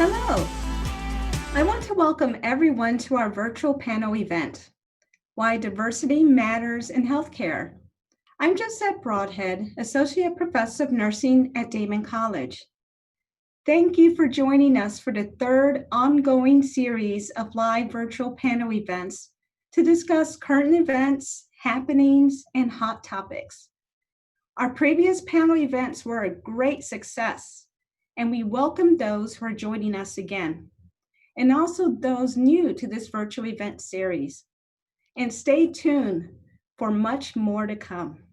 Hello. I want to welcome everyone to our virtual panel event, Why Diversity Matters in Healthcare. I'm Josette Broadhead, Associate Professor of Nursing at Daemen College. Thank you for joining us for the third ongoing series of live virtual panel events to discuss current events, happenings, and hot topics. Our previous panel events were a great success, and we welcome those who are joining us again, and also those new to this virtual event series. And stay tuned for much more to come.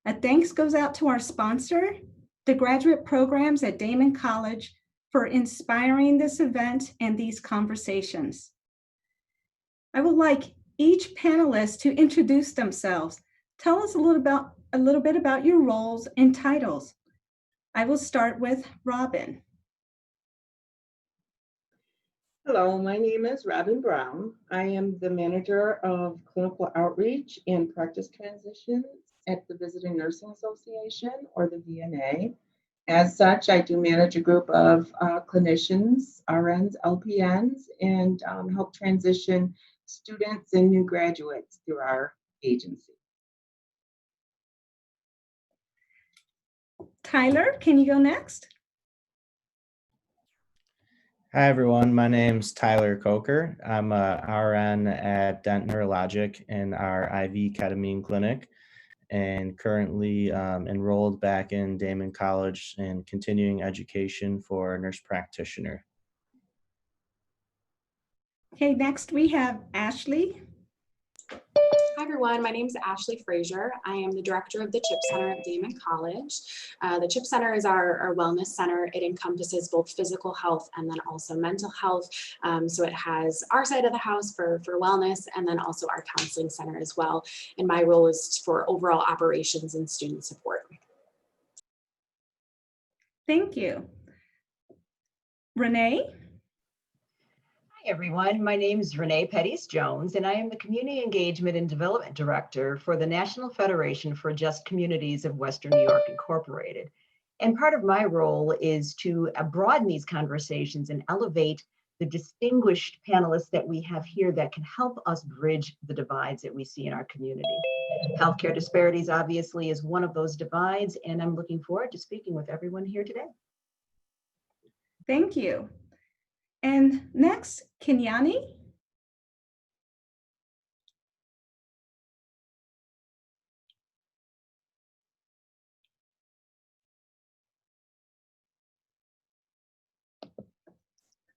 A thanks goes out to our sponsor, the graduate programs at Daemen College, for inspiring this event and these conversations. I would like each panelist to introduce themselves. Tell us a little bit about your roles and titles. I will start with Robin. Hello, my name is Robin Brown. I am the Manager of Clinical Outreach and Practice Transitions at the Visiting Nursing Association, or the VNA. As such, I do manage a group of clinicians, RNs, LPNs, and help transition students and new graduates through our agency. Tyler, can you go next? Hi, everyone. My name's Tyler Coker. I'm a RN at Dent Neurologic in our IV ketamine clinic and currently enrolled back in Daemen College in continuing education for nurse practitioner. Okay, next we have Ashley. Hi everyone, my name is Ashley Frazier. I am the director of the CHIP Center at Daemen College. The CHIP Center is our wellness center. It encompasses both physical health and then also mental health. So it has our side of the house for wellness and then also our counseling center as well. And my role is for overall operations and student support. Thank you. Renee? Hi everyone, my name is Renee Pettis Jones, and I am the Community Engagement and Development Director for the National Federation for Just Communities of Western New York Incorporated. And part of my role is to broaden these conversations and elevate the distinguished panelists that we have here that can help us bridge the divides that we see in our community. Healthcare disparities obviously is one of those divides, and I'm looking forward to speaking with everyone here today. Thank you. And next, Kenyani.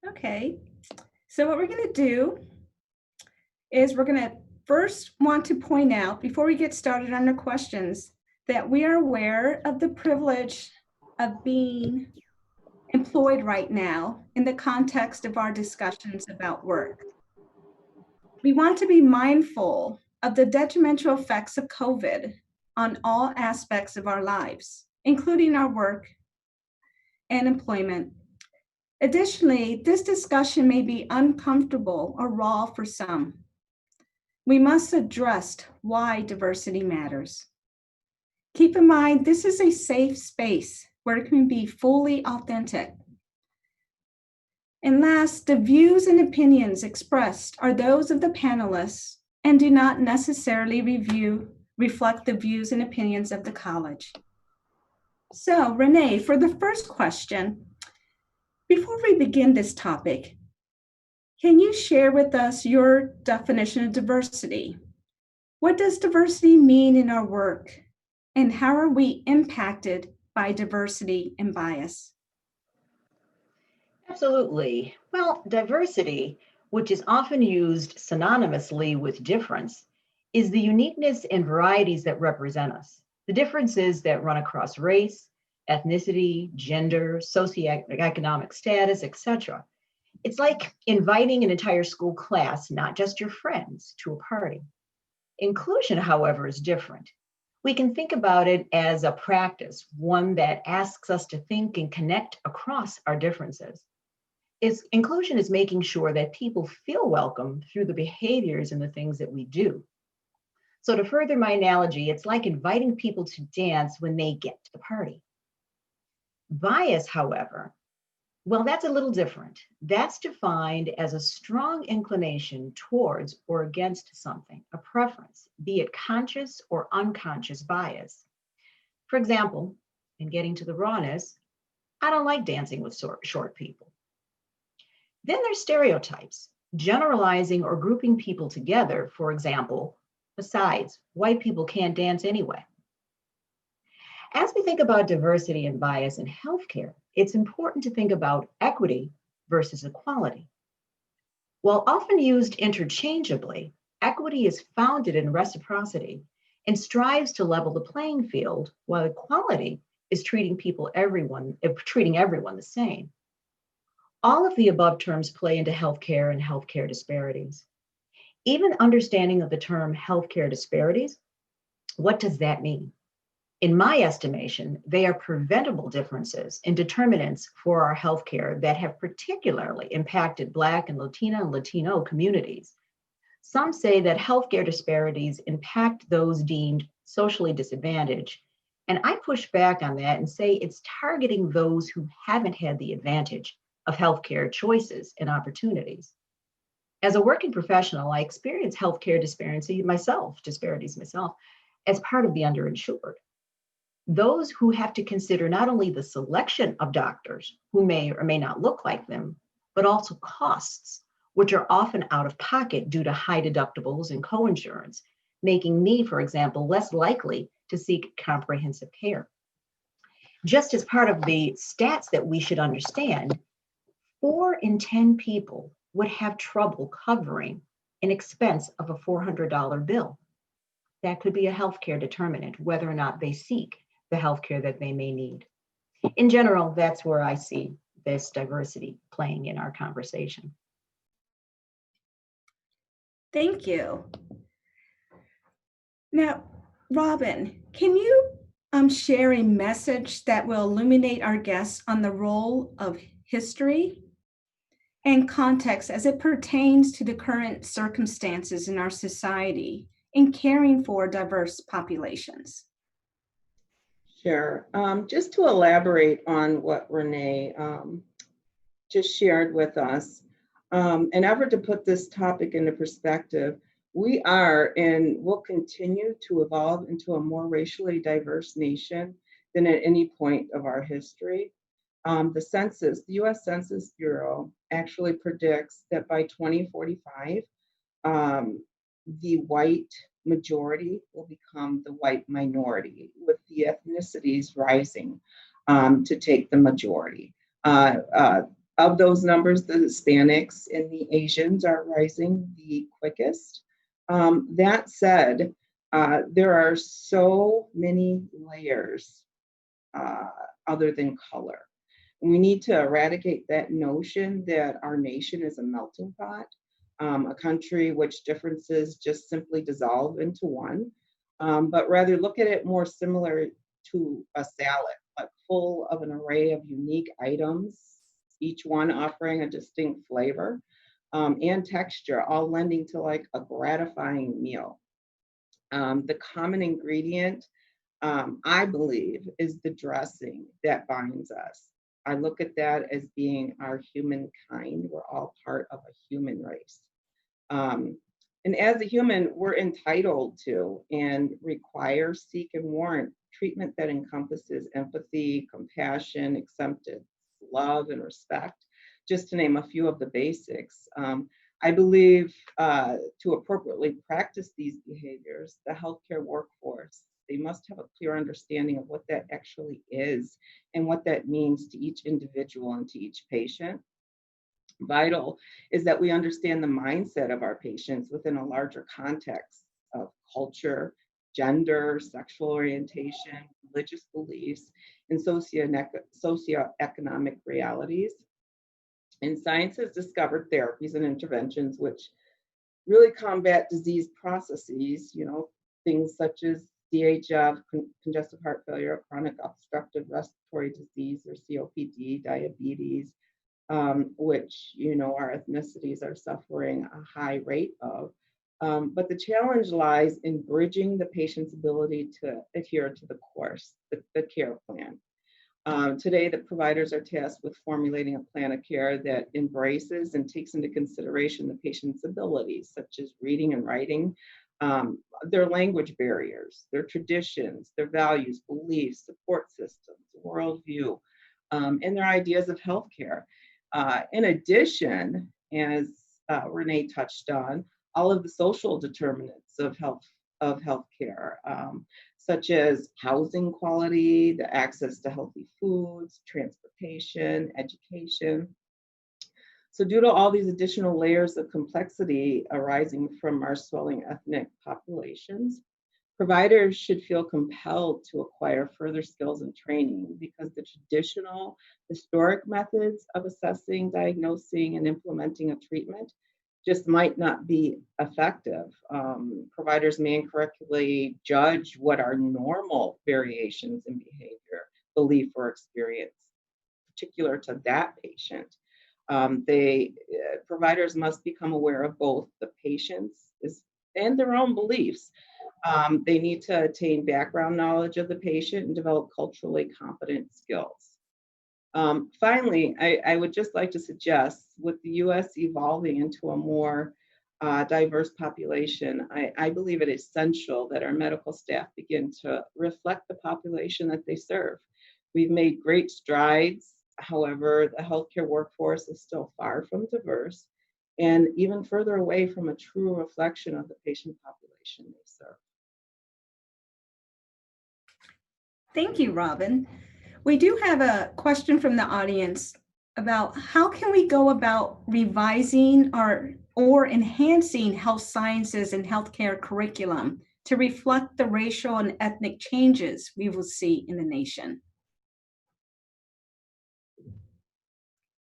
Okay, so what we're going to do is we're going to first want to point out, before we get started on the questions, that we are aware of the privilege of being employed right now in the context of our discussions about work. We want to be mindful of the detrimental effects of COVID on all aspects of our lives, including our work and employment. Additionally, this discussion may be uncomfortable or raw for some. We must address why diversity matters. Keep in mind, this is a safe space where it can be fully authentic. And last, the views and opinions expressed are those of the panelists and do not necessarily reflect the views and opinions of the college. So, Renee, for the first question, before we begin this topic, can you share with us your definition of diversity? What does diversity mean in our work? And how are we impacted by diversity and bias? Absolutely. Well, diversity, which is often used synonymously with difference, is the uniqueness and varieties that represent us. The differences that run across race, ethnicity, gender, socioeconomic status, etc. It's like inviting an entire school class, not just your friends, to a party. Inclusion, however, is different. We can think about it as a practice, one that asks us to think and connect across our differences. Inclusion is making sure that people feel welcome through the behaviors and the things that we do. So to further my analogy, it's like inviting people to dance when they get to the party. Bias, however, Well, that's a little different. That's defined as a strong inclination towards or against something, a preference, be it conscious or unconscious bias. For example, in getting to the rawness, I don't like dancing with short people. Then there's stereotypes, generalizing or grouping people together. For example, besides, white people can't dance anyway. As we think about diversity and bias in healthcare, it's important to think about equity versus equality. While often used interchangeably, equity is founded in reciprocity and strives to level the playing field, while equality is treating everyone the same. All of the above terms play into healthcare and healthcare disparities. Even understanding of the term healthcare disparities, what does that mean? In my estimation, they are preventable differences in determinants for our healthcare that have particularly impacted Black and Latino communities. Some say that healthcare disparities impact those deemed socially disadvantaged, and I push back on that and say it's targeting those who haven't had the advantage of healthcare choices and opportunities. As a working professional, I experience healthcare disparities myself, as part of the underinsured. Those who have to consider not only the selection of doctors who may or may not look like them, but also costs, which are often out of pocket due to high deductibles and coinsurance, making me, for example, less likely to seek comprehensive care. Just as part of the stats that we should understand, 4 in 10 people would have trouble covering an expense of a $400 bill. That could be a healthcare determinant, whether or not they seek the healthcare that they may need. In general, that's where I see this diversity playing in our conversation. Thank you. Now, Robin, can you share a message that will illuminate our guests on the role of history and context as it pertains to the current circumstances in our society in caring for diverse populations? Sure. Just to elaborate on what Renee just shared with us, in effort to put this topic into perspective, we are and will continue to evolve into a more racially diverse nation than at any point of our history. The US Census Bureau actually predicts that by 2045, the white majority will become the white minority, with the ethnicities rising to take the majority. Of those numbers, the Hispanics and the Asians are rising the quickest. That said, there are so many layers other than color. We need to eradicate that notion that our nation is a melting pot, a country which differences just simply dissolve into one, but rather look at it more similar to a salad, like full of an array of unique items, each one offering a distinct flavor and texture, all lending to like a gratifying meal. The common ingredient, I believe, is the dressing that binds us. I look at that as being our humankind. We're all part of a human race. And as a human, we're entitled to and require, seek, and warrant treatment that encompasses empathy, compassion, acceptance, love, and respect, just to name a few of the basics. I believe to appropriately practice these behaviors, the healthcare workforce, they must have a clear understanding of what that actually is and what that means to each individual and to each patient. Vital is that we understand the mindset of our patients within a larger context of culture, gender, sexual orientation, religious beliefs, and socioeconomic realities. And science has discovered therapies and interventions which really combat disease processes, things such as CHF, congestive heart failure, chronic obstructive respiratory disease, or COPD, diabetes, which, our ethnicities are suffering a high rate of. But the challenge lies in bridging the patient's ability to adhere to the course, the care plan. Today, the providers are tasked with formulating a plan of care that embraces and takes into consideration the patient's abilities, such as reading and writing, their language barriers, their traditions, their values, beliefs, support systems, worldview, and their ideas of healthcare. In addition, as Renee touched on, all of the social determinants of healthcare, such as housing quality, the access to healthy foods, transportation, education. So due to all these additional layers of complexity arising from our swelling ethnic populations, providers should feel compelled to acquire further skills and training because the traditional historic methods of assessing, diagnosing, and implementing a treatment just might not be effective. Providers may incorrectly judge what are normal variations in behavior, belief, or experience, particular to that patient. Providers must become aware of both the patient's and their own beliefs. They need to attain background knowledge of the patient and develop culturally competent skills. Finally, I would just like to suggest, with the US evolving into a more diverse population, I believe it is essential that our medical staff begin to reflect the population that they serve. We've made great strides. However, the healthcare workforce is still far from diverse and even further away from a true reflection of the patient population they serve. Thank you, Robin. We do have a question from the audience about how can we go about revising or enhancing health sciences and healthcare curriculum to reflect the racial and ethnic changes we will see in the nation?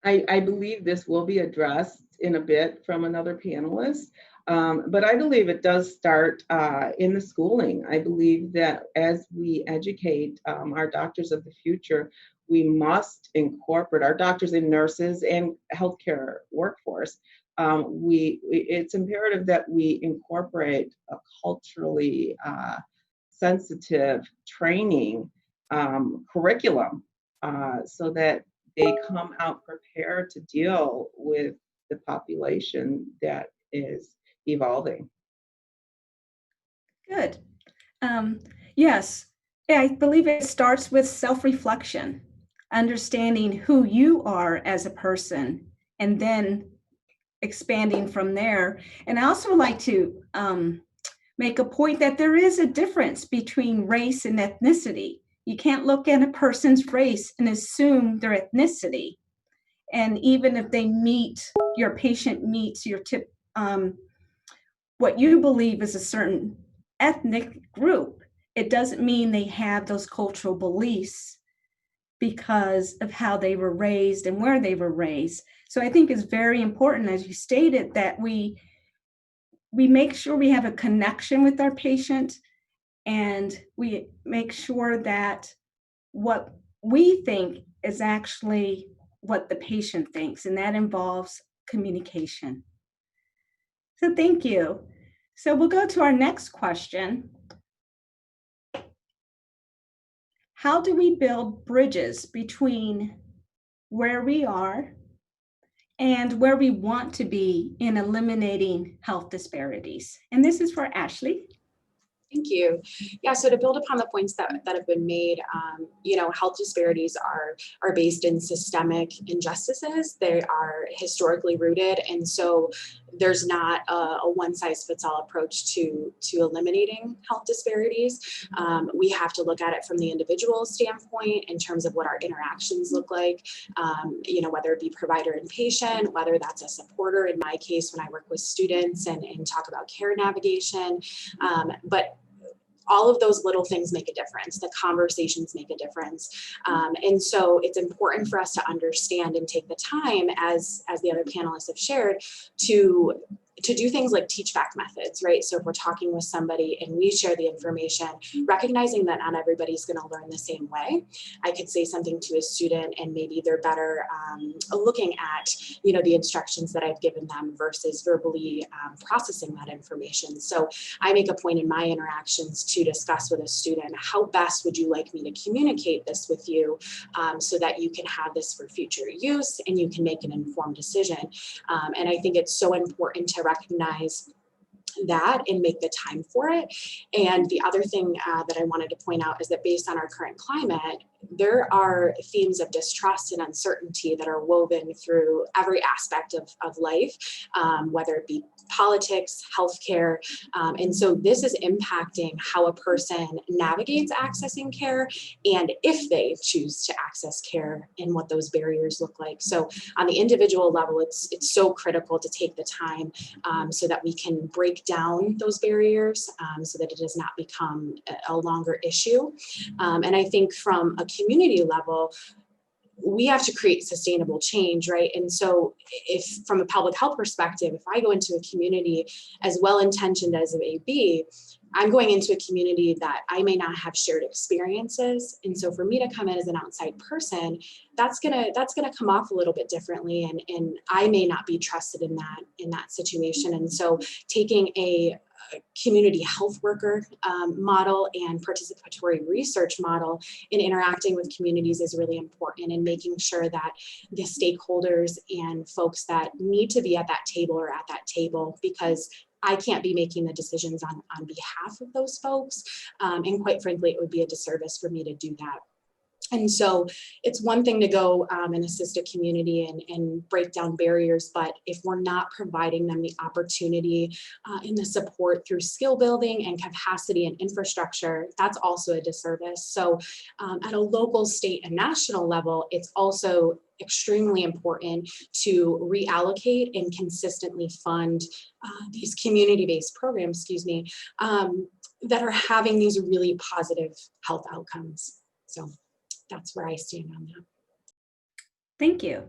I believe this will be addressed in a bit from another panelist, but I believe it does start in the schooling. I believe that as we educate our doctors of the future, we must incorporate our doctors and nurses and healthcare workforce. It's imperative that we incorporate a culturally sensitive training curriculum so that they come out prepared to deal with the population that is evolving. Good. Yes, I believe it starts with self-reflection, understanding who you are as a person, and then expanding from there. And I also like to make a point that there is a difference between race and ethnicity. You can't look at a person's race and assume their ethnicity. And even if your patient meets your what you believe is a certain ethnic group, it doesn't mean they have those cultural beliefs because of how they were raised and where they were raised. So I think it's very important, as you stated, that we make sure we have a connection with our patient and we make sure that what we think is actually what the patient thinks, and that involves communication. So thank you. So we'll go to our next question. How do we build bridges between where we are and where we want to be in eliminating health disparities? And this is for Ashley. Thank you. Yeah, so to build upon the points that have been made, health disparities are based in systemic injustices. They are historically rooted, and so there's not a one-size-fits-all approach to eliminating health disparities. We have to look at it from the individual standpoint in terms of what our interactions look like, whether it be provider and patient, whether that's a supporter, in my case, when I work with students and talk about care navigation, but all of those little things make a difference. The conversations make a difference. And so it's important for us to understand and take the time, as the other panelists have shared, to to do things like teach back methods, right? So if we're talking with somebody and we share the information, recognizing that not everybody's going to learn the same way. I could say something to a student and maybe they're better looking at, the instructions that I've given them versus verbally processing that information. So I make a point in my interactions to discuss with a student, how best would you like me to communicate this with you so that you can have this for future use and you can make an informed decision. And I think it's so important to recognize that and make the time for it. And the other thing that I wanted to point out is that based on our current climate, there are themes of distrust and uncertainty that are woven through every aspect of life, whether it be politics, healthcare. And so this is impacting how a person navigates accessing care and if they choose to access care and what those barriers look like. So on the individual level, it's so critical to take the time so that we can break down those barriers so that it does not become a longer issue. And I think from a community level, we have to create sustainable change, right? And so if from a public health perspective, if I go into a community as well-intentioned as it may be, I'm going into a community that I may not have shared experiences. And so for me to come in as an outside person, that's gonna come off a little bit differently. And I may not be trusted in that situation. And so taking a community health worker model and participatory research model in interacting with communities is really important, and making sure that the stakeholders and folks that need to be at that table are at that table, because I can't be making the decisions on behalf of those folks. And quite frankly, it would be a disservice for me to do that. And so it's one thing to go and assist a community and break down barriers, but if we're not providing them the opportunity and the support through skill building and capacity and infrastructure, that's also a disservice. So at a local, state, and national level, it's also extremely important to reallocate and consistently fund these community-based programs, that are having these really positive health outcomes. So that's where I stand on that. Thank you.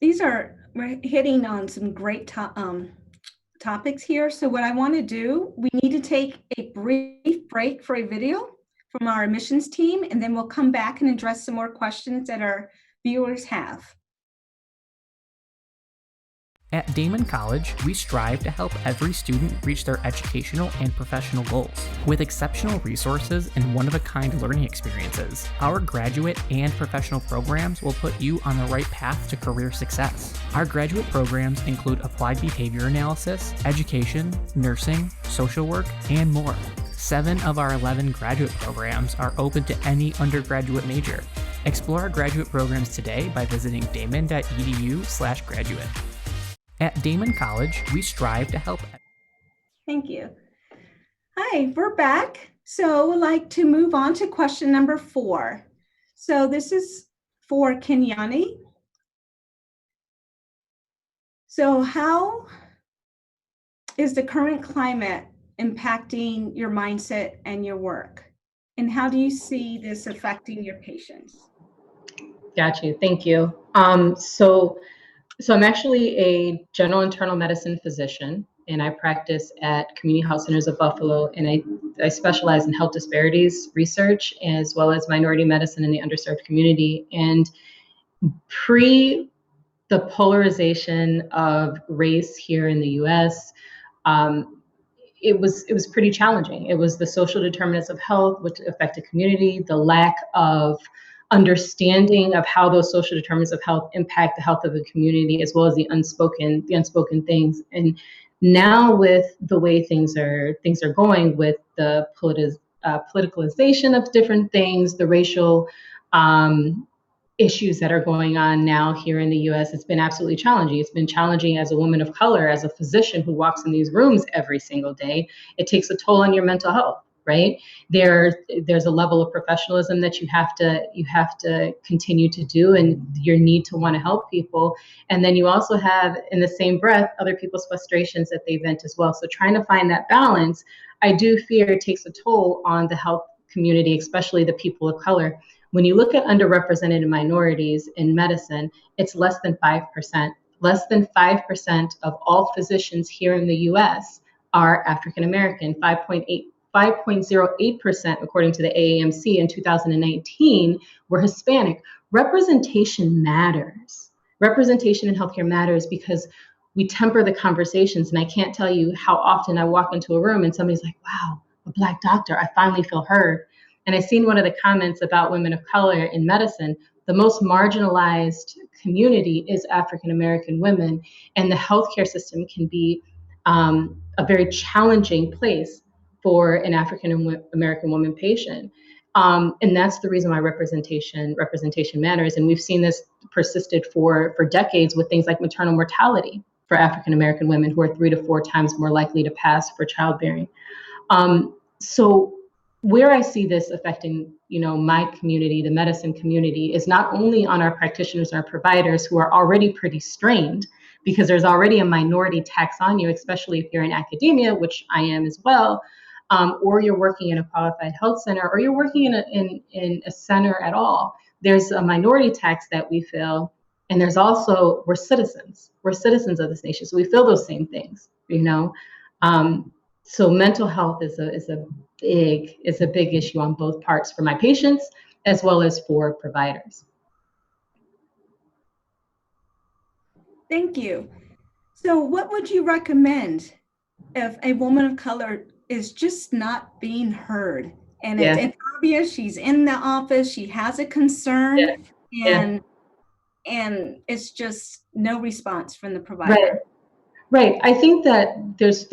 We're hitting on some great topics here. So what I want to do, we need to take a brief break for a video from our admissions team, and then we'll come back and address some more questions that our viewers have. At Daemen College, we strive to help every student reach their educational and professional goals. With exceptional resources and one-of-a-kind learning experiences, our graduate and professional programs will put you on the right path to career success. Our graduate programs include applied behavior analysis, education, nursing, social work, and more. 7 of our 11 graduate programs are open to any undergraduate major. Explore our graduate programs today by visiting daemen.edu/graduate. At Daemen College, we strive to help. Thank you. Hi, we're back. So we'd like to move on to question number 4. So this is for Kenyani. So how is the current climate impacting your mindset and your work? And how do you see this affecting your patients? Got you. Thank you. So I'm actually a general internal medicine physician, and I practice at Community Health Centers of Buffalo, and I specialize in health disparities research as well as minority medicine in the underserved community. And pre the polarization of race here in the U.S., it was pretty challenging. It was the social determinants of health which affected community, the lack of understanding of how those social determinants of health impact the health of a community, as well as the unspoken things. And now with the way things are going, with the politicalization of different things, the racial issues that are going on now here in the US, it's been absolutely challenging. It's been challenging as a woman of color, as a physician who walks in these rooms every single day. It takes a toll on your mental health, right? There's a level of professionalism that you have to continue to do, and your need to want to help people. And then you also have, in the same breath, other people's frustrations that they vent as well. So trying to find that balance, I do fear it takes a toll on the health community, especially the people of color. When you look at underrepresented minorities in medicine, it's less than 5% less than 5% of all physicians here in the US are African American. 5.08% according to the AAMC in 2019 were Hispanic. Representation matters. Representation in healthcare matters because we temper the conversations. And I can't tell you how often I walk into a room and somebody's like, wow, a Black doctor, I finally feel heard. And I seen one of the comments about women of color in medicine. The most marginalized community is African American women, and the healthcare system can be a very challenging place for an African American woman patient. And that's the reason why representation matters. And we've seen this persisted for decades with things like maternal mortality for African American women, who are 3 to 4 times more likely to pass for childbearing. So where I see this affecting, my community, the medicine community, is not only on our practitioners and our providers who are already pretty strained, because there's already a minority tax on you, especially if you're in academia, which I am as well, or you're working in a qualified health center, or you're working in a center at all. There's a minority tax that we feel, and there's also, we're citizens of this nation, so we feel those same things, So mental health is a big issue on both parts for my patients as well as for providers. Thank you. So what would you recommend if a woman of color is just not being heard? And it's obvious she's in the office, she has a concern, and it's just no response from the provider. Right. I think that there's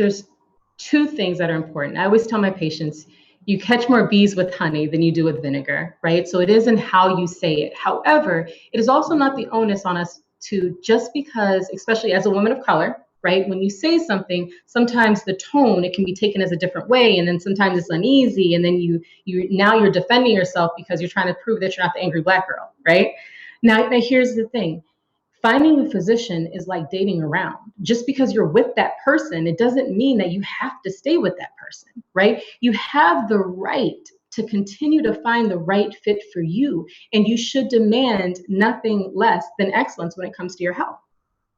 2 things that are important. I always tell my patients, you catch more bees with honey than you do with vinegar, right? So it isn't how you say it. However, it is also not the onus on us to, just because, especially as a woman of color, right? When you say something, sometimes the tone, it can be taken as a different way. And then sometimes it's uneasy. And then you're defending yourself because you're trying to prove that you're not the angry Black girl, right? Now here's the thing. Finding a physician is like dating around. Just because you're with that person, it doesn't mean that you have to stay with that person, right? You have the right to continue to find the right fit for you, and you should demand nothing less than excellence when it comes to your health,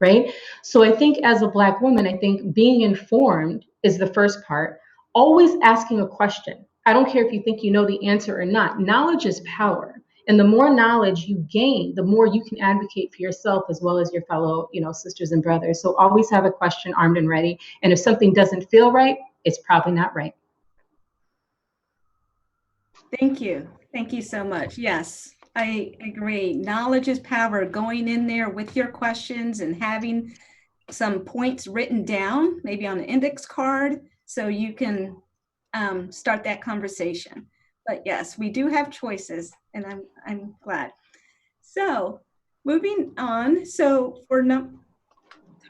right? So I think as a Black woman, I think being informed is the first part. Always asking a question. I don't care if you think you know the answer or not. Knowledge is power. And the more knowledge you gain, the more you can advocate for yourself as well as your fellow, sisters and brothers. So always have a question armed and ready. And if something doesn't feel right, it's probably not right. Thank you. Thank you so much. Yes, I agree. Knowledge is power. Going in there with your questions and having some points written down, maybe on an index card, so you can start that conversation. But yes, we do have choices, and I'm glad. So moving on. So for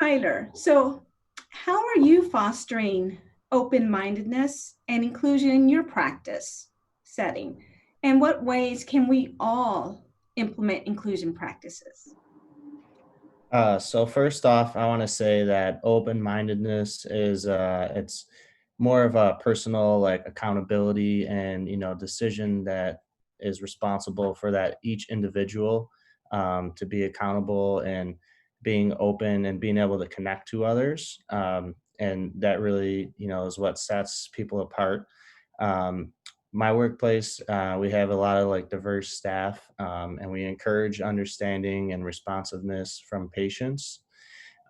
Tyler, so how are you fostering open-mindedness and inclusion in your practice setting? And what ways can we all implement inclusion practices? So first off, I want to say that open-mindedness is it's more of a personal accountability and decision that is responsible for that each individual to be accountable and being open and being able to connect to others. And that really is what sets people apart. My workplace, we have a lot of diverse staff, and we encourage understanding and responsiveness from patients.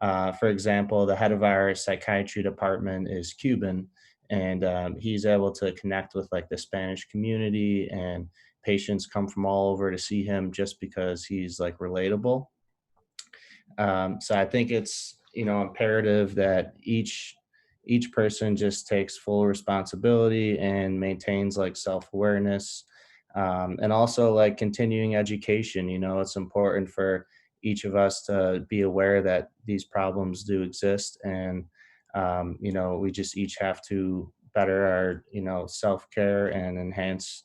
For example, the head of our psychiatry department is Cuban, and he's able to connect with the Spanish community, and patients come from all over to see him just because he's relatable. So I think it's imperative that each person just takes full responsibility and maintains self-awareness, and also continuing education. It's important for each of us to be aware that these problems do exist, and we just each have to better our self-care and enhance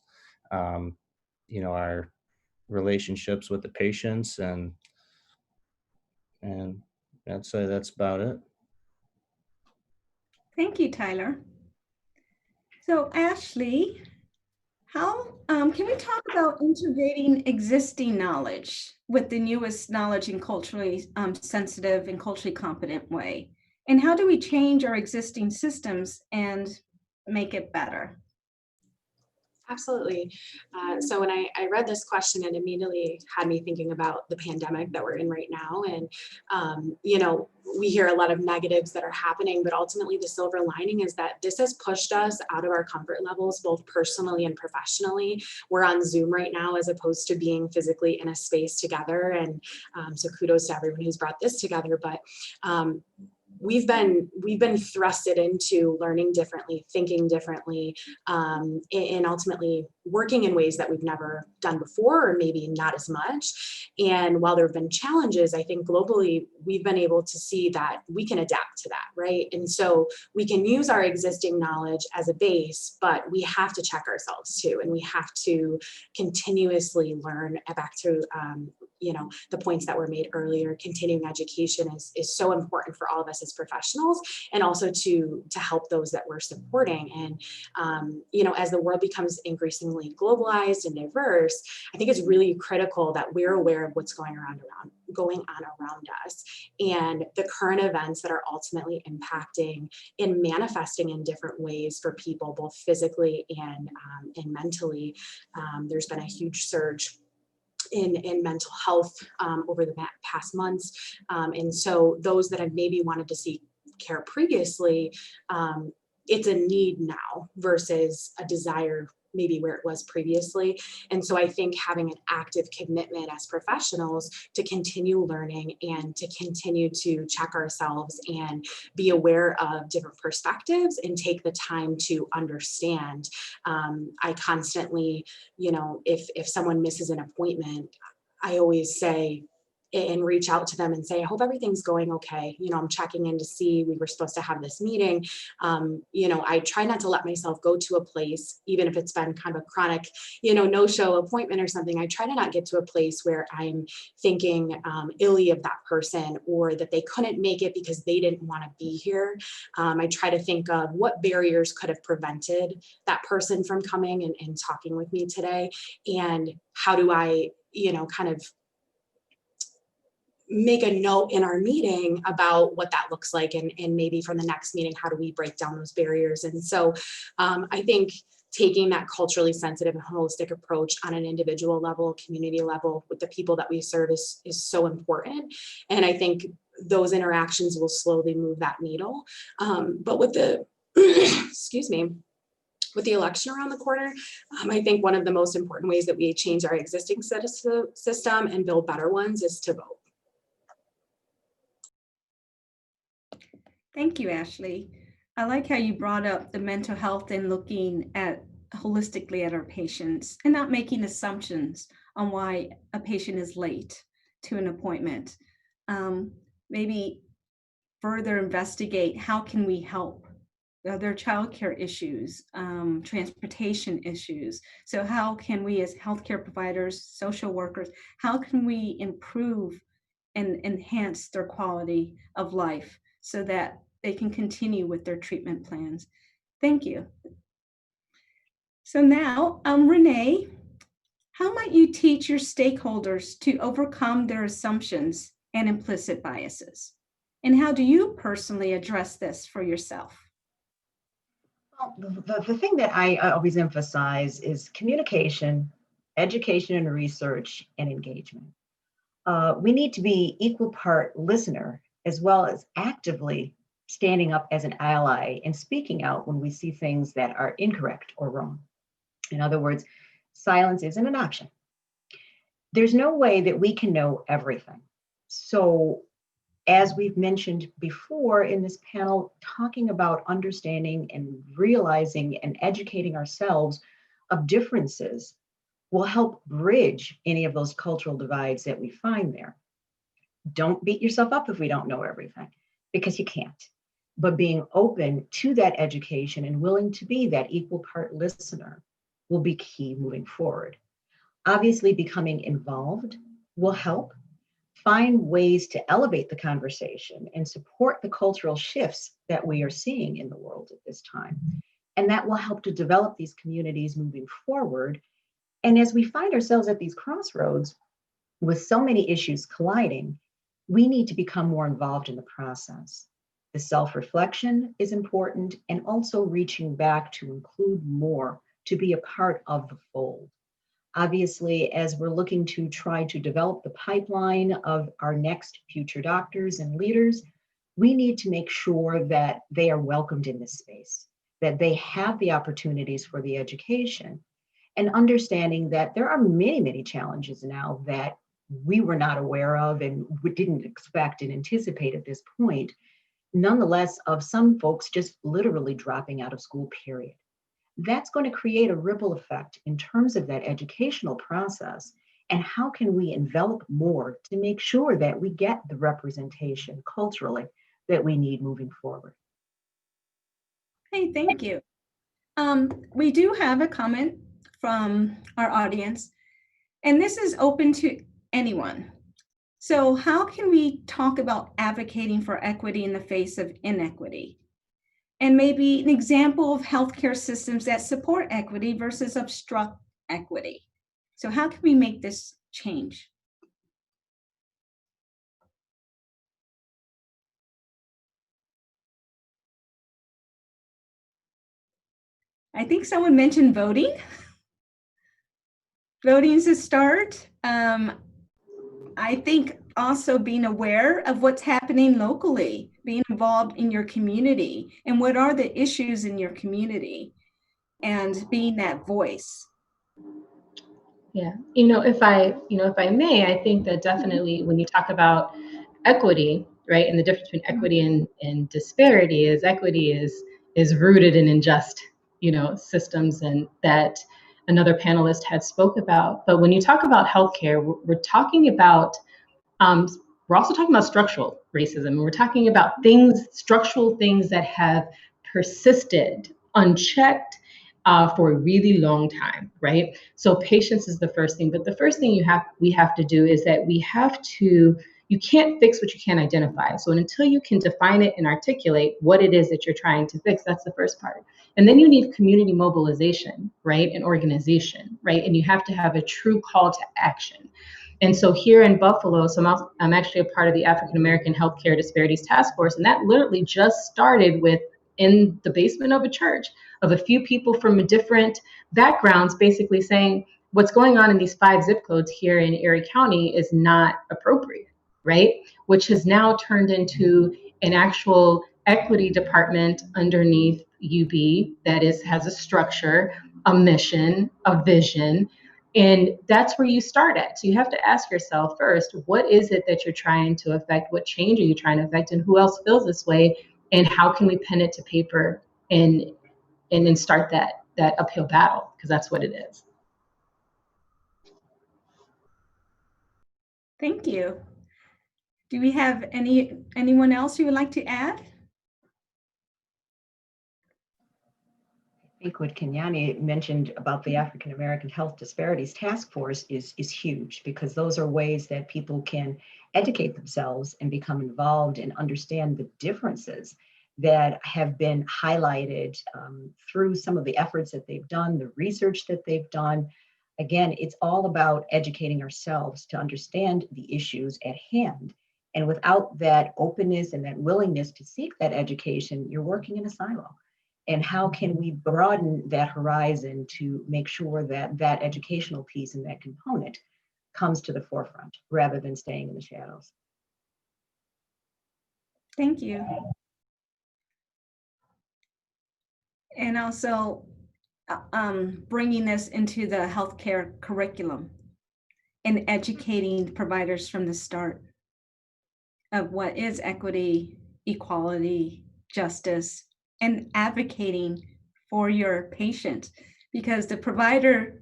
our relationships with the patients, and that's about it. Thank you, Tyler. So Ashley, How can we talk about integrating existing knowledge with the newest knowledge in culturally sensitive and culturally competent way? And how do we change our existing systems and make it better? Absolutely. So when I read this question, it immediately had me thinking about the pandemic that we're in right now. And, we hear a lot of negatives that are happening, but ultimately the silver lining is that this has pushed us out of our comfort levels, both personally and professionally. We're on Zoom right now, as opposed to being physically in a space together. And so kudos to everyone who's brought this together. But we've been thrusted into learning differently, thinking differently, and ultimately working in ways that we've never done before, or maybe not as much. And while there have been challenges, I think globally we've been able to see that we can adapt to that, right? And so we can use our existing knowledge as a base, but we have to check ourselves too, and we have to continuously learn. Back to the points that were made earlier, continuing education is so important for all of us as professionals, and also to help those that we're supporting. And as the world becomes increasingly globalized and diverse, I think it's really critical that we're aware of what's going on around us, and the current events that are ultimately impacting and manifesting in different ways for people, both physically and mentally. There's been a huge surge in mental health over the past months. And so those that have maybe wanted to seek care previously, it's a need now versus a desire maybe where it was previously. And so I think having an active commitment as professionals to continue learning and to continue to check ourselves and be aware of different perspectives and take the time to understand. I constantly, if someone misses an appointment, I always say, and reach out to them and say, I hope everything's going okay. I'm checking in to see, we were supposed to have this meeting. I try not to let myself go to a place, even if it's been kind of a chronic, no-show appointment or something. I try to not get to a place where I'm thinking illy of that person, or that they couldn't make it because they didn't want to be here. I try to think of what barriers could have prevented that person from coming and talking with me today. And how do I, kind of make a note in our meeting about what that looks like, and maybe from the next meeting, how do we break down those barriers? And so I think taking that culturally sensitive and holistic approach on an individual level, community level, with the people that we serve is so important. And I think those interactions will slowly move that needle. But with the, excuse me, with the election around the corner, I think one of the most important ways that we change our existing system and build better ones is to vote. Thank you, Ashley. I like how you brought up the mental health and looking at holistically at our patients and not making assumptions on why a patient is late to an appointment. Maybe further investigate how can we help. There are childcare issues, transportation issues. So how can we as healthcare providers, social workers, how can we improve and enhance their quality of life so that they can continue with their treatment plans? Thank you. So now, Renee, how might you teach your stakeholders to overcome their assumptions and implicit biases? And how do you personally address this for yourself? Well, the thing that I always emphasize is communication, education and research, and engagement. We need to be equal part listener, as well as actively standing up as an ally and speaking out when we see things that are incorrect or wrong. In other words, silence isn't an option. There's no way that we can know everything. So, as we've mentioned before in this panel, talking about understanding and realizing and educating ourselves of differences will help bridge any of those cultural divides that we find there. Don't beat yourself up if we don't know everything, because you can't. But being open to that education and willing to be that equal part listener will be key moving forward. Obviously, becoming involved will help. Find ways to elevate the conversation and support the cultural shifts that we are seeing in the world at this time. And that will help to develop these communities moving forward. And as we find ourselves at these crossroads with so many issues colliding, we need to become more involved in the process. The self-reflection is important, and also reaching back to include more, to be a part of the fold. Obviously, as we're looking to try to develop the pipeline of our next future doctors and leaders, we need to make sure that they are welcomed in this space, that they have the opportunities for the education, and understanding that there are many, many challenges now that we were not aware of and we didn't expect and anticipate at this point, nonetheless, of some folks just literally dropping out of school, period. That's going to create a ripple effect in terms of that educational process. And how can we envelop more to make sure that we get the representation culturally that we need moving forward? Hey, thank you. We do have a comment from our audience, and this is open to anyone. So how can we talk about advocating for equity in the face of inequity? And maybe an example of healthcare systems that support equity versus obstruct equity. So how can we make this change? I think someone mentioned voting. Voting is a start. I think also being aware of what's happening locally, being involved in your community, and what are the issues in your community, and being that voice. Yeah, if I may, I think that definitely when you talk about equity, right, and the difference between equity and disparity is equity is rooted in unjust, systems, and that another panelist had spoke about. But when you talk about healthcare, we're talking about we're also talking about structural racism. We're talking about structural things that have persisted unchecked for a really long time, right? So patience is the first thing, but the first thing we have to do is that you can't fix what you can't identify. So until you can define it and articulate what it is that you're trying to fix, that's the first part. And then you need community mobilization, right? And organization, right? And you have to have a true call to action. And so here in Buffalo, I'm actually a part of the African American Healthcare Disparities Task Force, and that literally just started in the basement of a church of a few people from different backgrounds, basically saying what's going on in these 5 zip codes here in Erie County is not appropriate, right? Which has now turned into an actual equity department underneath UB that has a structure, a mission, a vision. And that's where you start at. So you have to ask yourself first, what is it that you're trying to affect? What change are you trying to affect? And who else feels this way? And how can we pen it to paper and then start that uphill battle? Because that's what it is. Thank you. Do we have anyone else who would like to add? I think what Kenyani mentioned about the African American Health Disparities Task Force is huge, because those are ways that people can educate themselves and become involved and understand the differences that have been highlighted through some of the efforts that they've done, the research that they've done. Again, it's all about educating ourselves to understand the issues at hand. And without that openness and that willingness to seek that education, you're working in a silo. And how can we broaden that horizon to make sure that that educational piece and that component comes to the forefront rather than staying in the shadows? Thank you. And also bringing this into the healthcare curriculum and educating providers from the start of what is equity, equality, justice, and advocating for your patient, because the provider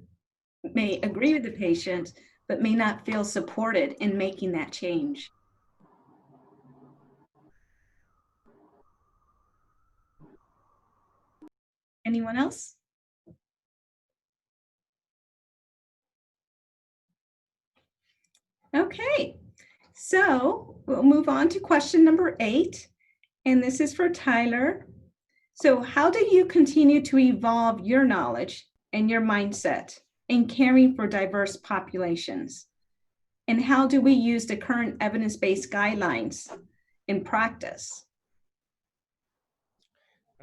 may agree with the patient, but may not feel supported in making that change. Anyone else? Okay, so we'll move on to question number 8, and this is for Tyler. So how do you continue to evolve your knowledge and your mindset in caring for diverse populations? And how do we use the current evidence-based guidelines in practice?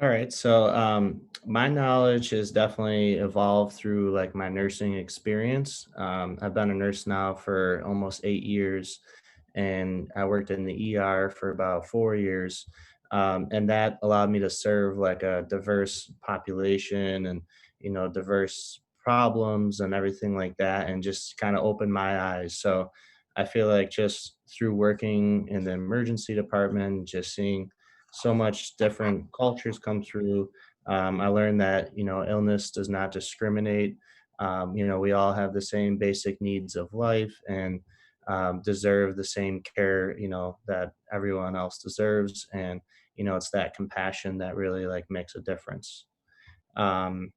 All right, so my knowledge has definitely evolved through like my nursing experience. I've been a nurse now for almost 8 years, and I worked in the ER for about 4 years, and that allowed me to serve like a diverse population and diverse problems and everything like that, and just kind of opened my eyes. So I feel like just through working in the emergency department, just seeing so much different cultures come through. I learned that illness does not discriminate. We all have the same basic needs of life and deserve the same care that everyone else deserves. And it's that compassion that really like makes a difference. Um,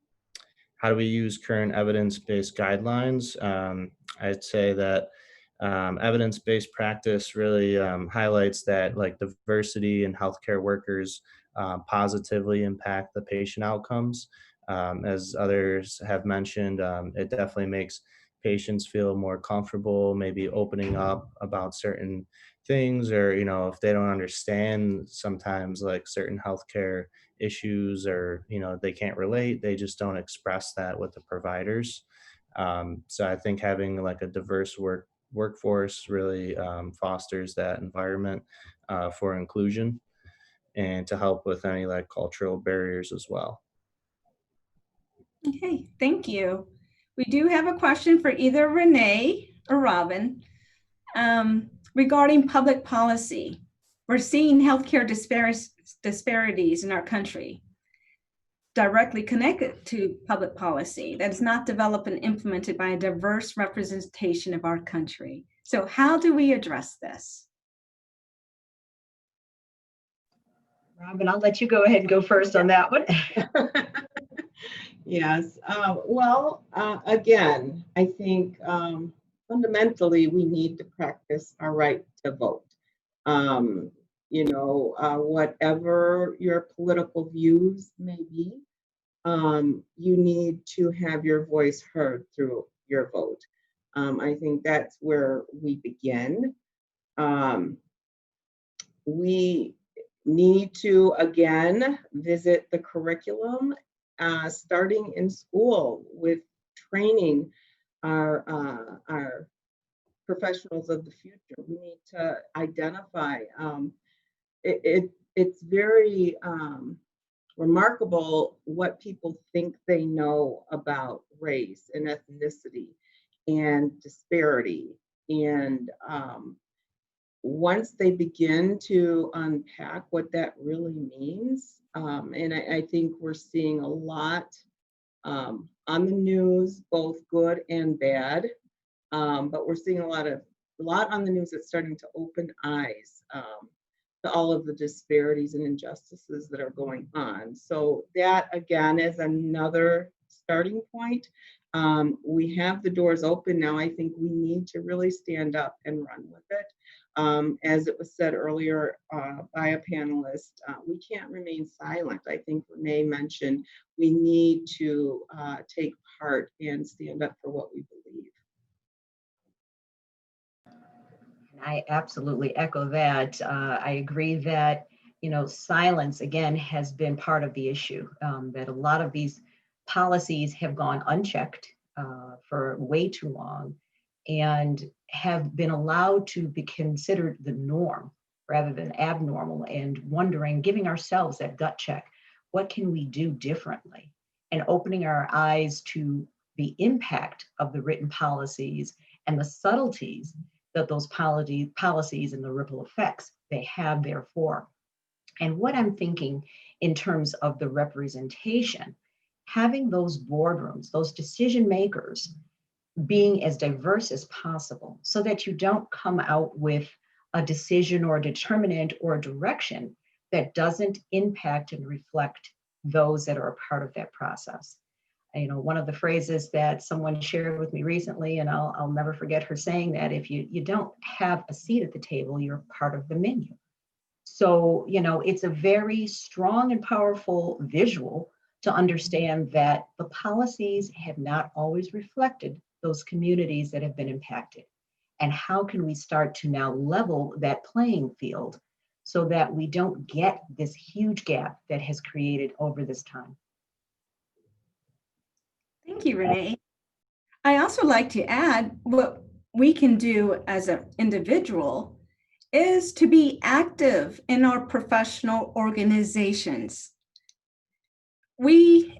how do we use current evidence-based guidelines? I'd say that evidence-based practice really highlights that like diversity in healthcare workers positively impact the patient outcomes. As others have mentioned, it definitely makes patients feel more comfortable, maybe opening up about certain things, or if they don't understand sometimes like certain healthcare issues, or they can't relate, they just don't express that with the providers. So I think having like a diverse workforce really fosters that environment for inclusion and to help with any like cultural barriers as well. Okay, thank you. We do have a question for either Renee or Robin regarding public policy. We're seeing healthcare disparities in our country directly connected to public policy that is not developed and implemented by a diverse representation of our country. So how do we address this? Robin, I'll let you go ahead and go first on that one. Yes. Again, I think fundamentally we need to practice our right to vote. Whatever your political views may be, you need to have your voice heard through your vote. I think that's where we begin. We need to, again, visit the curriculum, starting in school with training our professionals of the future. We need to identify. It's very remarkable what people think they know about race and ethnicity and disparity. And once they begin to unpack what that really means, and I think we're seeing a lot on the news, both good and bad, but we're seeing a lot on the news that's starting to open eyes to all of the disparities and injustices that are going on. So that, again, is another starting point. We have the doors open now. I think we need to really stand up and run with it. As it was said earlier by a panelist, we can't remain silent. I think Renee mentioned we need to take part and stand up for what we believe. I absolutely echo that. I agree that, silence, again, has been part of the issue, that a lot of these policies have gone unchecked for way too long and have been allowed to be considered the norm rather than abnormal, and giving ourselves that gut check. What can we do differently? And opening our eyes to the impact of the written policies and the subtleties that those policies and the ripple effects they have therefore. And what I'm thinking in terms of the representation, having those boardrooms, those decision makers being as diverse as possible so that you don't come out with a decision or a determinant or a direction that doesn't impact and reflect those that are a part of that process. One of the phrases that someone shared with me recently, and I'll never forget her saying that, if you don't have a seat at the table, you're part of the menu. So, it's a very strong and powerful visual to understand that the policies have not always reflected those communities that have been impacted. And how can we start to now level that playing field so that we don't get this huge gap that has created over this time? Thank you, Renee. I also like to add what we can do as an individual is to be active in our professional organizations.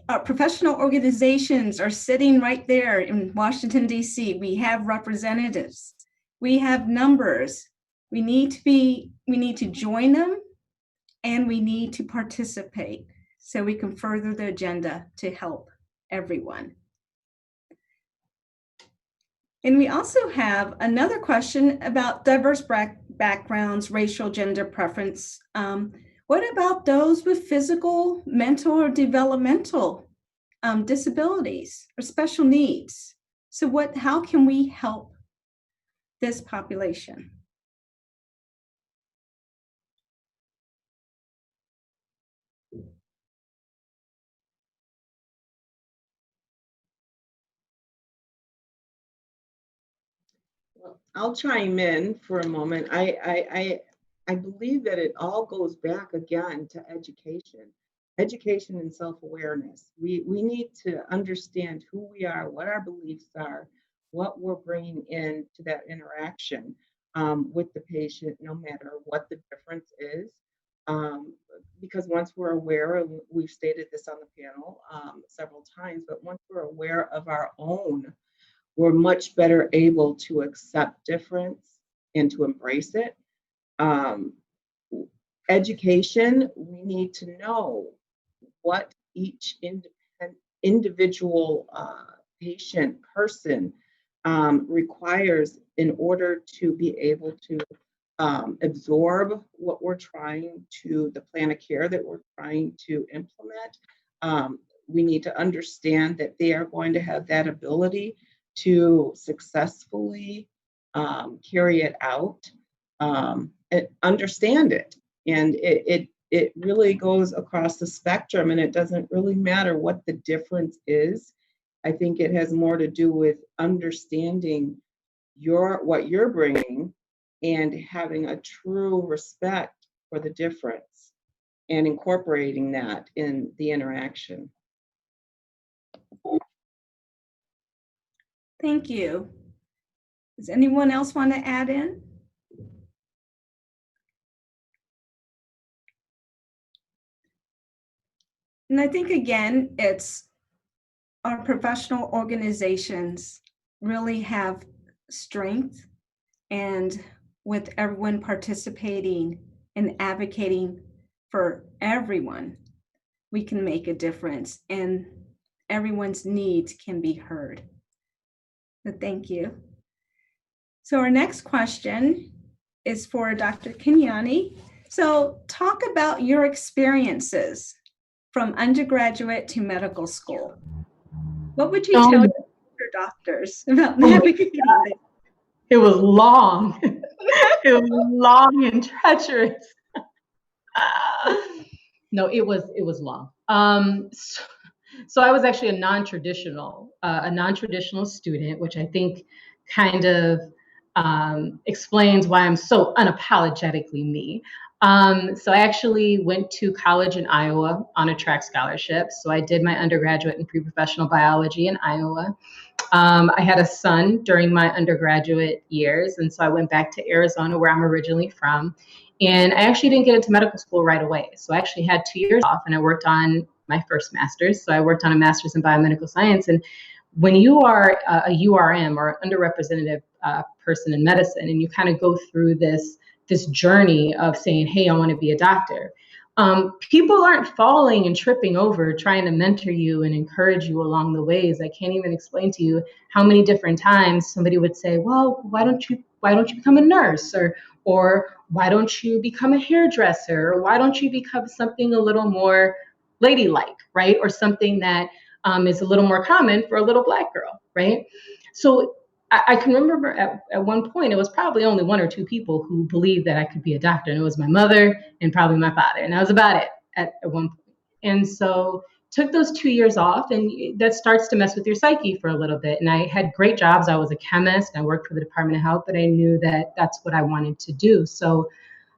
Our professional organizations are sitting right there in Washington, D.C. We have representatives. We have numbers. We need to join them, and we need to participate so we can further the agenda to help everyone. And we also have another question about diverse backgrounds, racial, gender preference. What about those with physical, mental, or developmental disabilities or special needs? So how can we help this population? Well, I'll chime in for a moment. I believe that it all goes back again to education and self-awareness. We need to understand who we are, what our beliefs are, what we're bringing into that interaction with the patient, no matter what the difference is. Because once we're aware, and we've stated this on the panel several times, but once we're aware of our own, we're much better able to accept difference and to embrace it. Education, we need to know what each individual patient person requires in order to be able to absorb what we're trying to, the plan of care that we're trying to implement. We need to understand that they are going to have that ability to successfully carry it out, understand it. And it really goes across the spectrum, and it doesn't really matter what the difference is. I think it has more to do with understanding what you're bringing and having a true respect for the difference and incorporating that in the interaction. Thank you. Does anyone else want to add in? And I think, again, it's our professional organizations really have strength, and with everyone participating and advocating for everyone, we can make a difference and everyone's needs can be heard. So thank you. So our next question is for Dr. Kenyani. So talk about your experiences from undergraduate to medical school. What would you tell your doctors about navigating this? It was long. It was long and treacherous. No, it was long. So I was actually a non-traditional student, which I think kind of explains why I'm so unapologetically me. So I actually went to college in Iowa on a track scholarship. So I did my undergraduate in pre-professional biology in Iowa. I had a son during my undergraduate years, and so I went back to Arizona, where I'm originally from. And I actually didn't get into medical school right away. So I actually had 2 years off, and I worked on my first master's. So I worked on a master's in biomedical science. And when you are a URM, or underrepresented person in medicine, and you kind of go through this journey of saying, hey, I want to be a doctor, people aren't falling and tripping over trying to mentor you and encourage you along the ways. I can't even explain to you how many different times somebody would say, well, why don't you become a nurse, or why don't you become a hairdresser, or why don't you become something a little more ladylike, right? Or something that is a little more common for a little Black girl, right? So I can remember at one point, it was probably only one or two people who believed that I could be a doctor. And it was my mother and probably my father. And that was about it at one point. And so took those 2 years off, and that starts to mess with your psyche for a little bit. And I had great jobs. I was a chemist. I worked for the Department of Health, but I knew that that's what I wanted to do. So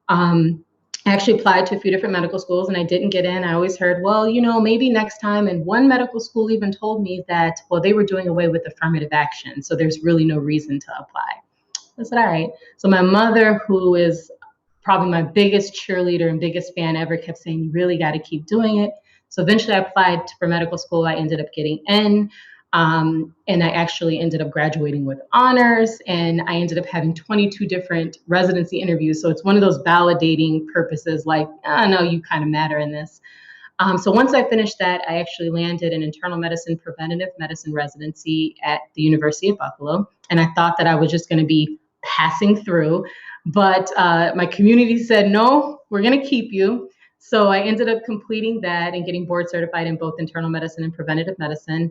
I actually applied to a few different medical schools and I didn't get in. I always heard, well, maybe next time. And one medical school even told me that, well, they were doing away with affirmative action. So there's really no reason to apply. I said, all right. So my mother, who is probably my biggest cheerleader and biggest fan ever, kept saying, you really got to keep doing it. So eventually I applied for medical school. I ended up getting in. And I actually ended up graduating with honors, and I ended up having 22 different residency interviews. So it's one of those validating purposes, like, oh, no, you kind of matter in this. So once I finished that, I actually landed an internal medicine, preventative medicine residency at the University of Buffalo. And I thought that I was just going to be passing through, but my community said, no, we're going to keep you. So I ended up completing that and getting board certified in both internal medicine and preventative medicine.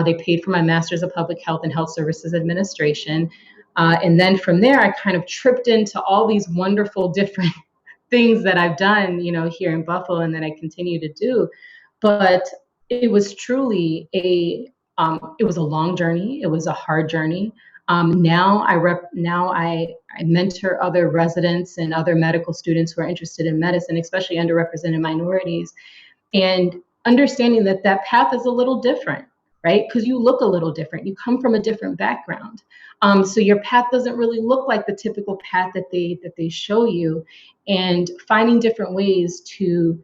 They paid for my master's of public health and health services administration. And then from there, I kind of tripped into all these wonderful different things that I've done, here in Buffalo and that I continue to do. But it was truly it was a long journey. It was a hard journey. Now I mentor other residents and other medical students who are interested in medicine, especially underrepresented minorities, and understanding that path is a little different, right? Because you look a little different. You come from a different background. So your path doesn't really look like the typical path that they show you, and finding different ways to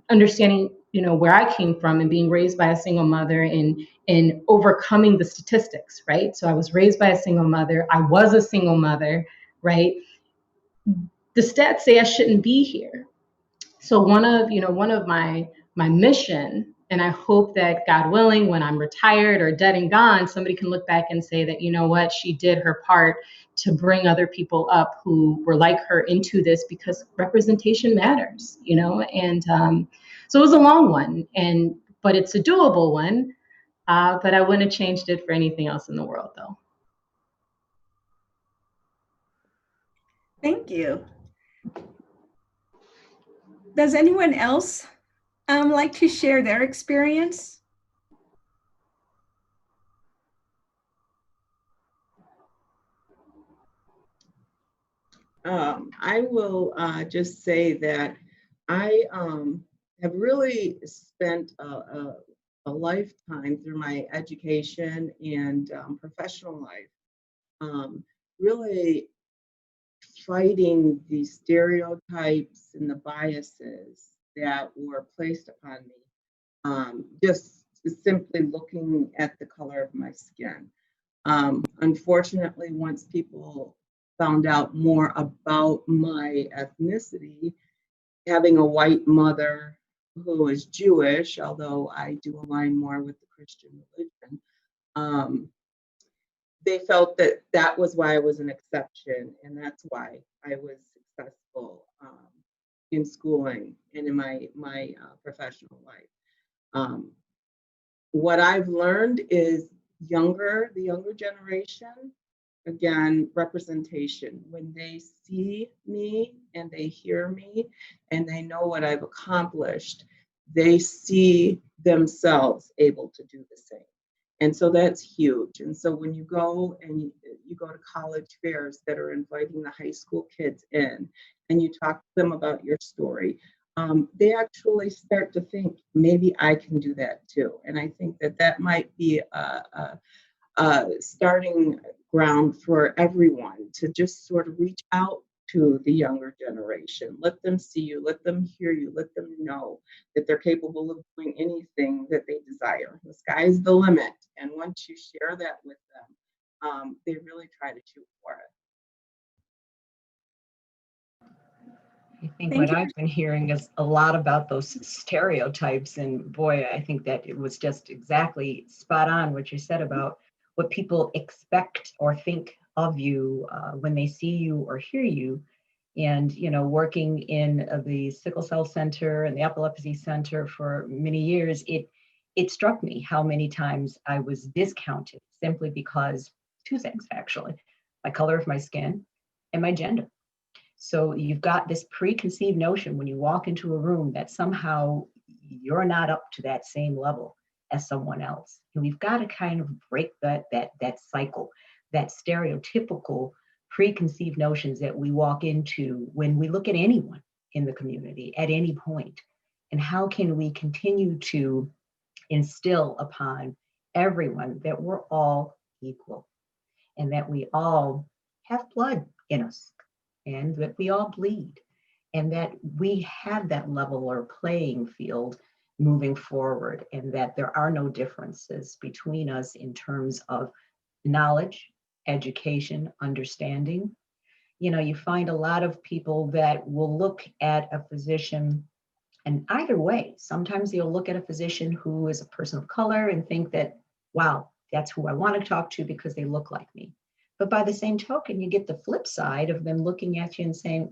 understanding, where I came from and being raised by a single mother and overcoming the statistics, right? So I was raised by a single mother. I was a single mother, right? The stats say I shouldn't be here. So one of my mission, and I hope that, God willing, when I'm retired or dead and gone, somebody can look back and say that, what, she did her part to bring other people up who were like her into this, because representation matters, and so it was a long one, but it's a doable one, but I wouldn't have changed it for anything else in the world, though. Thank you. Does anyone else like to share their experience? I will just say that I have really spent a lifetime through my education and professional life, really fighting the stereotypes and the biases that were placed upon me, just simply looking at the color of my skin. Unfortunately, once people found out more about my ethnicity, having a white mother who is Jewish, although I do align more with the Christian religion, they felt that was why I was an exception, and that's why I was successful in schooling and in my professional life. What I've learned is the younger generation, again, representation. When they see me and they hear me and they know what I've accomplished, they see themselves able to do the same. And so that's huge. And so when you go and you go to college fairs that are inviting the high school kids in and you talk to them about your story, they actually start to think, maybe I can do that too. And I think that might be a starting ground for everyone to just sort of reach out to the younger generation. Let them see you, let them hear you, let them know that they're capable of doing anything that they desire. The sky's the limit. And once you share that with them, they really try to shoot for it. I think what I've been hearing is a lot about those stereotypes. And boy, I think that it was just exactly spot on what you said about what people expect or think of you when they see you or hear you. And, working in the Sickle Cell Center and the Epilepsy Center for many years, it struck me how many times I was discounted simply because two things actually: my color of my skin and my gender. So you've got this preconceived notion when you walk into a room that somehow you're not up to that same level as someone else. And we've got to kind of break that cycle, that stereotypical preconceived notions that we walk into when we look at anyone in the community at any point. And how can we continue to instill upon everyone that we're all equal and that we all have blood in us and that we all bleed and that we have that level or playing field moving forward, and that there are no differences between us in terms of knowledge, education, understanding. You know, you find a lot of people that will look at a physician, and either way, sometimes you'll look at a physician who is a person of color and think that, wow, that's who I want to talk to because they look like me. But by the same token, you get the flip side of them looking at you and saying,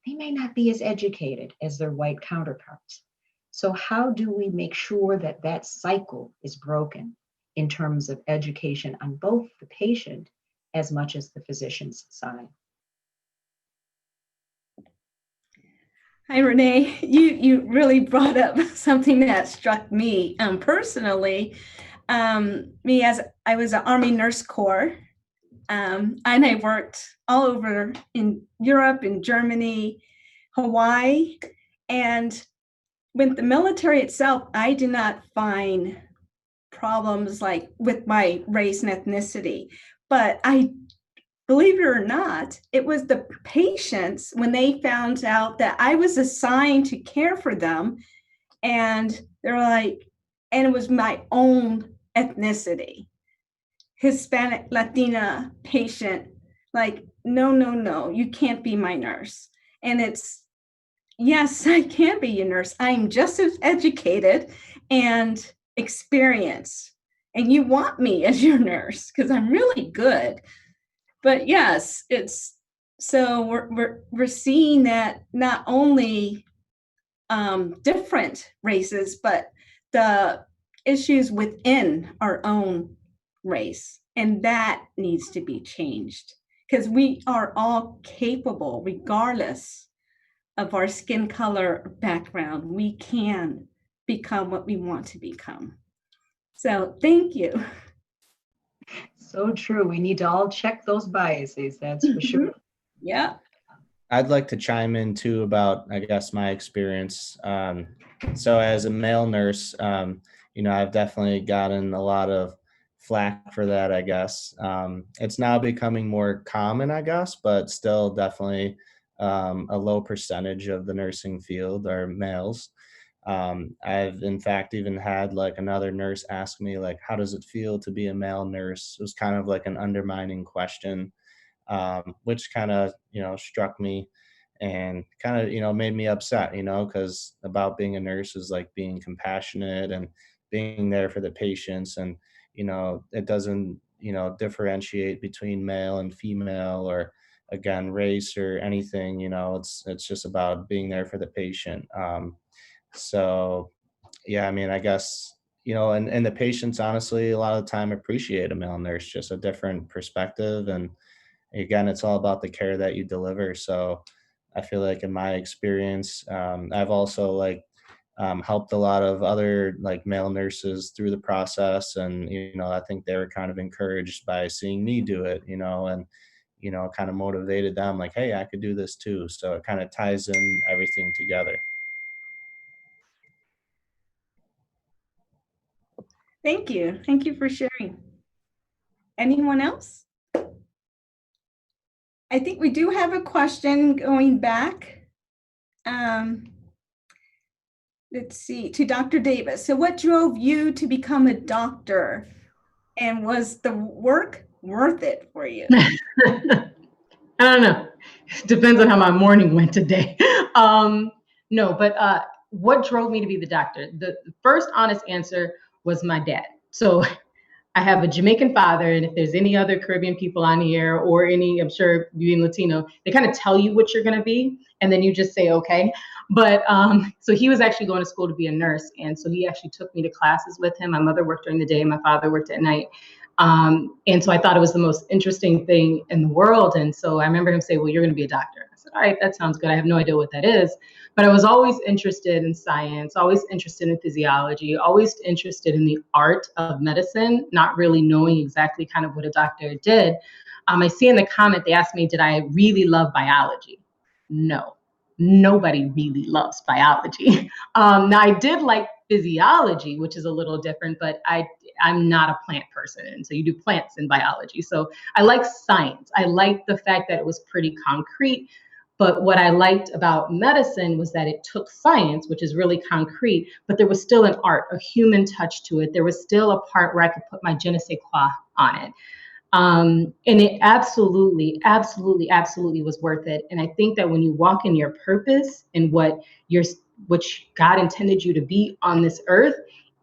they may not be as educated as their white counterparts. So how do we make sure that that cycle is broken in terms of education on both the patient as much as the physician's side? Hi, Renee. You really brought up something that struck me personally. Me, as I was an Army Nurse Corps, and I worked all over in Europe, in Germany, Hawaii, and with the military itself, I did not find problems like with my race and ethnicity, but I, believe it or not, it was the patients when they found out that I was assigned to care for them, and they're like, and it was my own ethnicity, Hispanic, Latina patient, like, no, you can't be my nurse. And it's, yes, I can be your nurse. I'm just as educated and experienced, and you want me as your nurse because I'm really good. But yes, it's so we're seeing that not only different races, but the issues within our own race, and that needs to be changed because we are all capable, regardless of our skin color or background. We can become what we want to become. So thank you. So true. We need to all check those biases, that's for sure. Yeah. I'd like to chime in too about, I guess, my experience. So as a male nurse, I've definitely gotten a lot of flack for that, I guess. It's now becoming more common, I guess, but still definitely a low percentage of the nursing field are males. I've in fact even had like another nurse ask me like, how does it feel to be a male nurse? It was kind of like an undermining question, which kind of, struck me and kind of, made me upset, because about being a nurse is like being compassionate and being there for the patients. And, it doesn't, differentiate between male and female or again, race or anything, it's just about being there for the patient. So yeah, I mean, I guess, and the patients honestly, a lot of the time appreciate a male nurse, just a different perspective. And again, it's all about the care that you deliver. So I feel like in my experience, I've also helped a lot of other like male nurses through the process. And, I think they were kind of encouraged by seeing me do it, and, kind of motivated them like, hey, I could do this too. So it kind of ties in everything together. Thank you. Thank you for sharing. Anyone else? I think we do have a question going back. Let's see, to Dr. Davis. So what drove you to become a doctor? And was the work worth it for you? I don't know. Depends on how my morning went today. No, but what drove me to be the doctor? The first honest answer was my dad. So I have a Jamaican father, and if there's any other Caribbean people on here or any, I'm sure you being Latino, they kind of tell you what you're going to be, and then you just say, okay. But so he was actually going to school to be a nurse, and so he actually took me to classes with him. My mother worked during the day, my father worked at night. And so I thought it was the most interesting thing in the world. And so I remember him saying, well, you're going to be a doctor. I said, all right, that sounds good. I have no idea what that is. But I was always interested in science, always interested in physiology, always interested in the art of medicine, not really knowing exactly kind of what a doctor did. I see in the comment, they asked me, did I really love biology? No, nobody really loves biology. Now I did like physiology, which is a little different, but I'm not a plant person. And so you do plants in biology. So I like science. I like the fact that it was pretty concrete. But what I liked about medicine was that it took science, which is really concrete, but there was still an art, a human touch to it. There was still a part where I could put my je ne sais quoi on it. And it absolutely, absolutely, absolutely was worth it. And I think that when you walk in your purpose and what God intended you to be on this earth,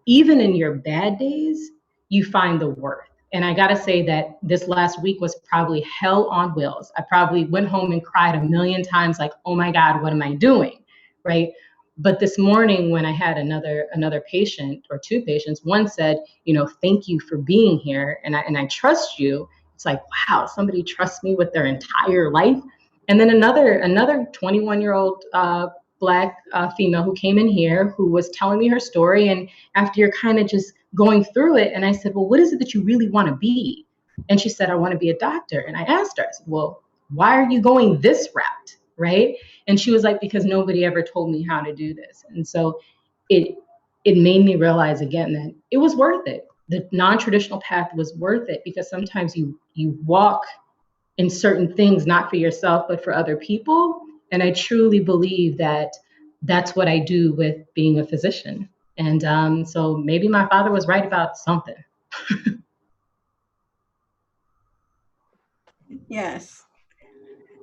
even in your bad days, you find the worth. And I got to say that this last week was probably hell on wheels. I probably went home and cried a million times, like, oh my God, what am I doing? Right. But this morning, when I had another patient or two patients, one said, thank you for being here. And I trust you. It's like, wow, somebody trusts me with their entire life. And then another 21-year-old Black female who came in here who was telling me her story. And after you're kind of just going through it, and I said, well, what is it that you really want to be? And she said, I want to be a doctor. And I asked her, I said, well, why are you going this route? Right. And she was like, because nobody ever told me how to do this. And so it made me realize again that it was worth it. The non-traditional path was worth it, because sometimes you walk in certain things, not for yourself, but for other people. And I truly believe that that's what I do with being a physician. And so maybe my father was right about something. Yes,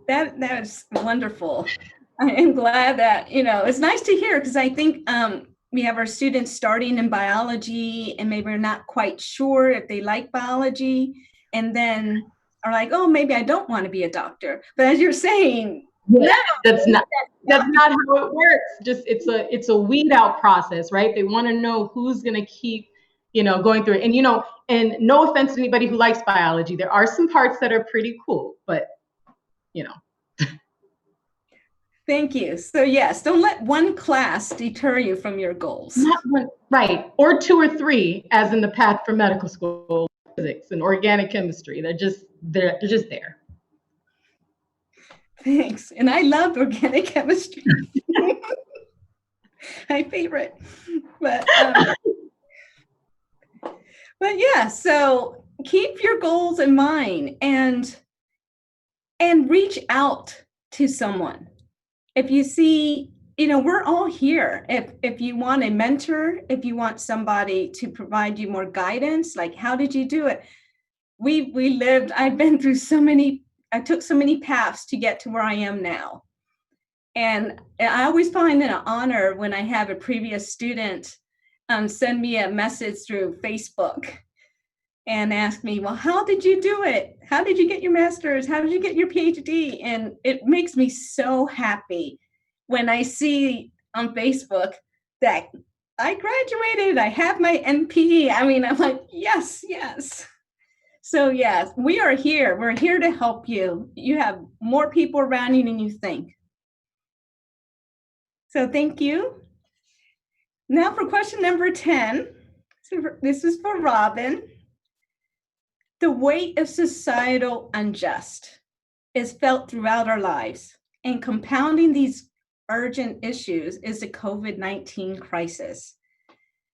that's wonderful. I am glad that, it's nice to hear, because I think we have our students starting in biology and maybe we're not quite sure if they like biology, and then are like, oh, maybe I don't want to be a doctor. But as you're saying, yeah, that's not how it works. Just it's a weed out process, right? They want to know who's going to keep, going through it. And, and no offense to anybody who likes biology, there are some parts that are pretty cool, but, Thank you. So yes, don't let one class deter you from your goals. Not one, right. Or two or three, as in the path for medical school, physics and organic chemistry. They're just there. Thanks. And I loved organic chemistry. My favorite. But yeah, so keep your goals in mind and reach out to someone. If you see, we're all here. If you want a mentor, if you want somebody to provide you more guidance, like, how did you do it? I've been through I took so many paths to get to where I am now. And I always find it an honor when I have a previous student send me a message through Facebook and ask me, well, how did you do it? How did you get your master's? How did you get your PhD? And it makes me so happy when I see on Facebook that I graduated, I have my NP. I mean, I'm like, yes. So yes, we are here. We're here to help you. You have more people around you than you think. So thank you. Now for question number 10. So this is for Robin. The weight of societal unrest is felt throughout our lives, and compounding these urgent issues is the COVID-19 crisis.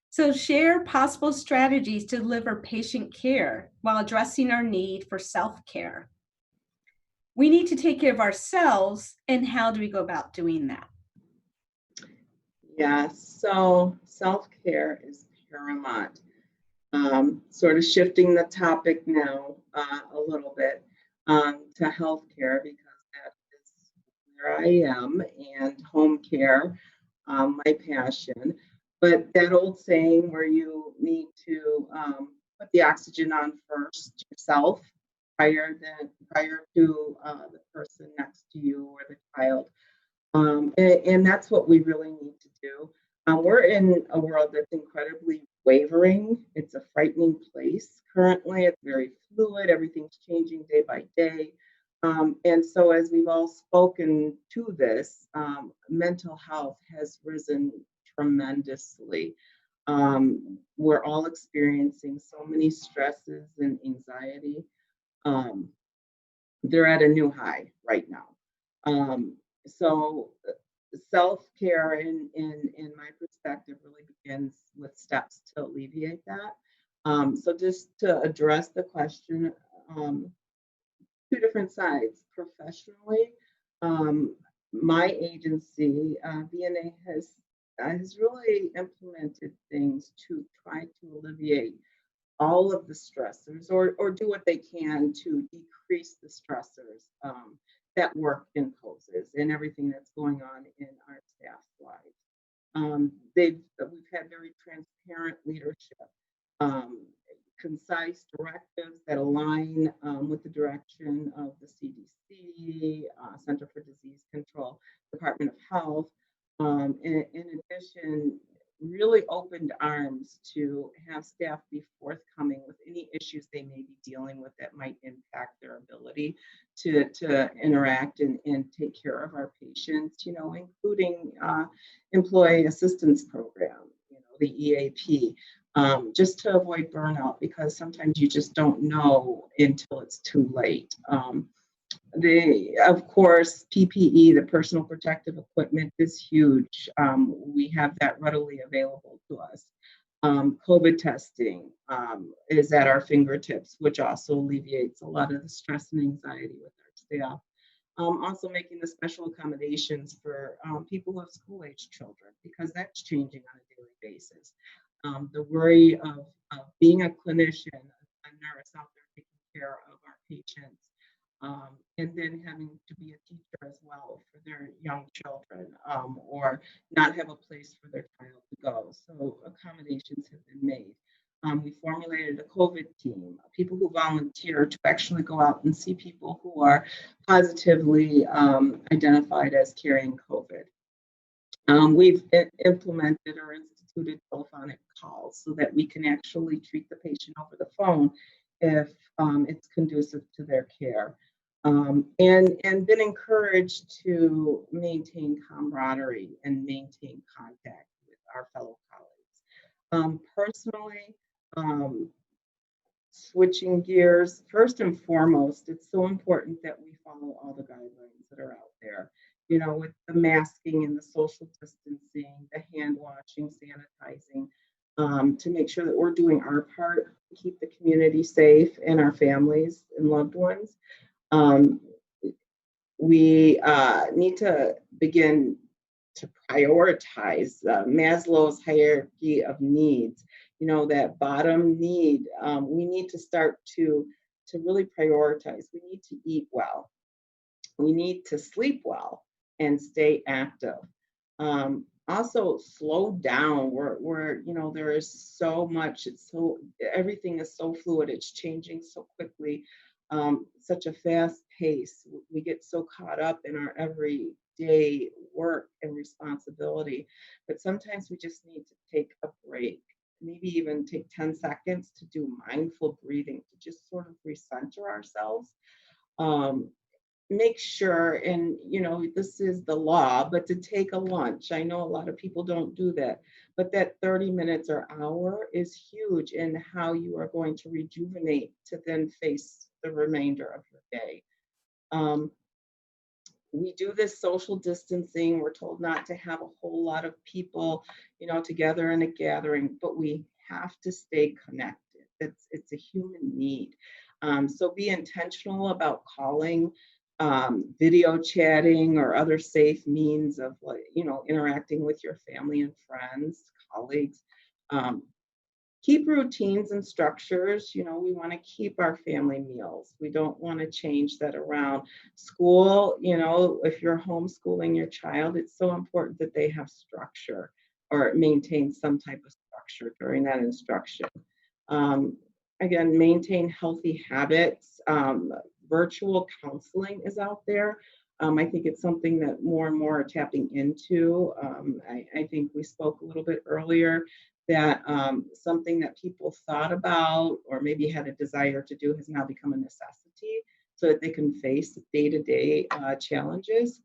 So share possible strategies to deliver patient care while addressing our need for self-care. We need to take care of ourselves, and how do we go about doing that? Yes, so self-care is paramount. Sort of shifting the topic now a little bit to healthcare, because that is where I am, and home care, my passion. But that old saying where you need to put the oxygen on first yourself prior to the person next to you or the child. And that's what we really need to do. We're in a world that's incredibly wavering. It's a frightening place currently. It's very fluid. Everything's changing day by day. And so as we've all spoken to this, mental health has risen tremendously. We're all experiencing so many stresses and anxiety. Um, they're at a new high right now. So self-care in my perspective really begins with steps to alleviate that. So just to address the question, two different sides. Professionally, my agency, VNA, has really implemented things to try to alleviate all of the stressors or do what they can to decrease the stressors that work imposes and everything that's going on in our staff's lives. We've had very transparent leadership, um, concise directives that align with the direction of the CDC, Center for Disease Control, Department of Health. In addition, really opened arms to have staff be forthcoming with any issues they may be dealing with that might impact their ability to interact and take care of our patients, including employee assistance program, the EAP, just to avoid burnout, because sometimes you just don't know until it's too late. Of course, PPE, the personal protective equipment, is huge. We have that readily available to us. COVID testing is at our fingertips, which also alleviates a lot of the stress and anxiety with our staff. Also making the special accommodations for people who have school-age children, because that's changing on a daily basis. The worry of being a clinician, a nurse out there taking care of our patients, and then having to be a teacher as well for their young children, or not have a place for their child to go. So accommodations have been made. We formulated a COVID team, people who volunteer to actually go out and see people who are positively identified as carrying COVID. We've implemented or instituted telephonic calls so that we can actually treat the patient over the phone if it's conducive to their care. And been encouraged to maintain camaraderie and maintain contact with our fellow colleagues. Personally, switching gears, first and foremost, it's so important that we follow all the guidelines that are out there, with the masking and the social distancing, the hand washing, sanitizing, to make sure that we're doing our part to keep the community safe and our families and loved ones. We need to begin to prioritize Maslow's hierarchy of needs. That bottom need, we need to start to really prioritize. We need to eat well. We need to sleep well and stay active. Also slow down. We're there is so much. Everything is so fluid. It's changing so quickly. Such a fast pace. We get so caught up in our everyday work and responsibility, but sometimes we just need to take a break, maybe even take 10 seconds to do mindful breathing, to just sort of recenter ourselves. Make sure, and this is the law, but to take a lunch. I know a lot of people don't do that, but that 30 minutes or hour is huge in how you are going to rejuvenate to then face the remainder of your day. We do this social distancing. We're told not to have a whole lot of people, together in a gathering, but we have to stay connected. It's a human need. So be intentional about calling, video chatting, or other safe means of interacting with your family and friends, colleagues. Keep routines and structures. We want to keep our family meals. We don't want to change that around. School, if you're homeschooling your child, it's so important that they have structure or maintain some type of structure during that instruction. Again, maintain healthy habits. Virtual counseling is out there. I think it's something that more and more are tapping into. I think we spoke a little bit earlier that something that people thought about or maybe had a desire to do has now become a necessity so that they can face day-to-day challenges.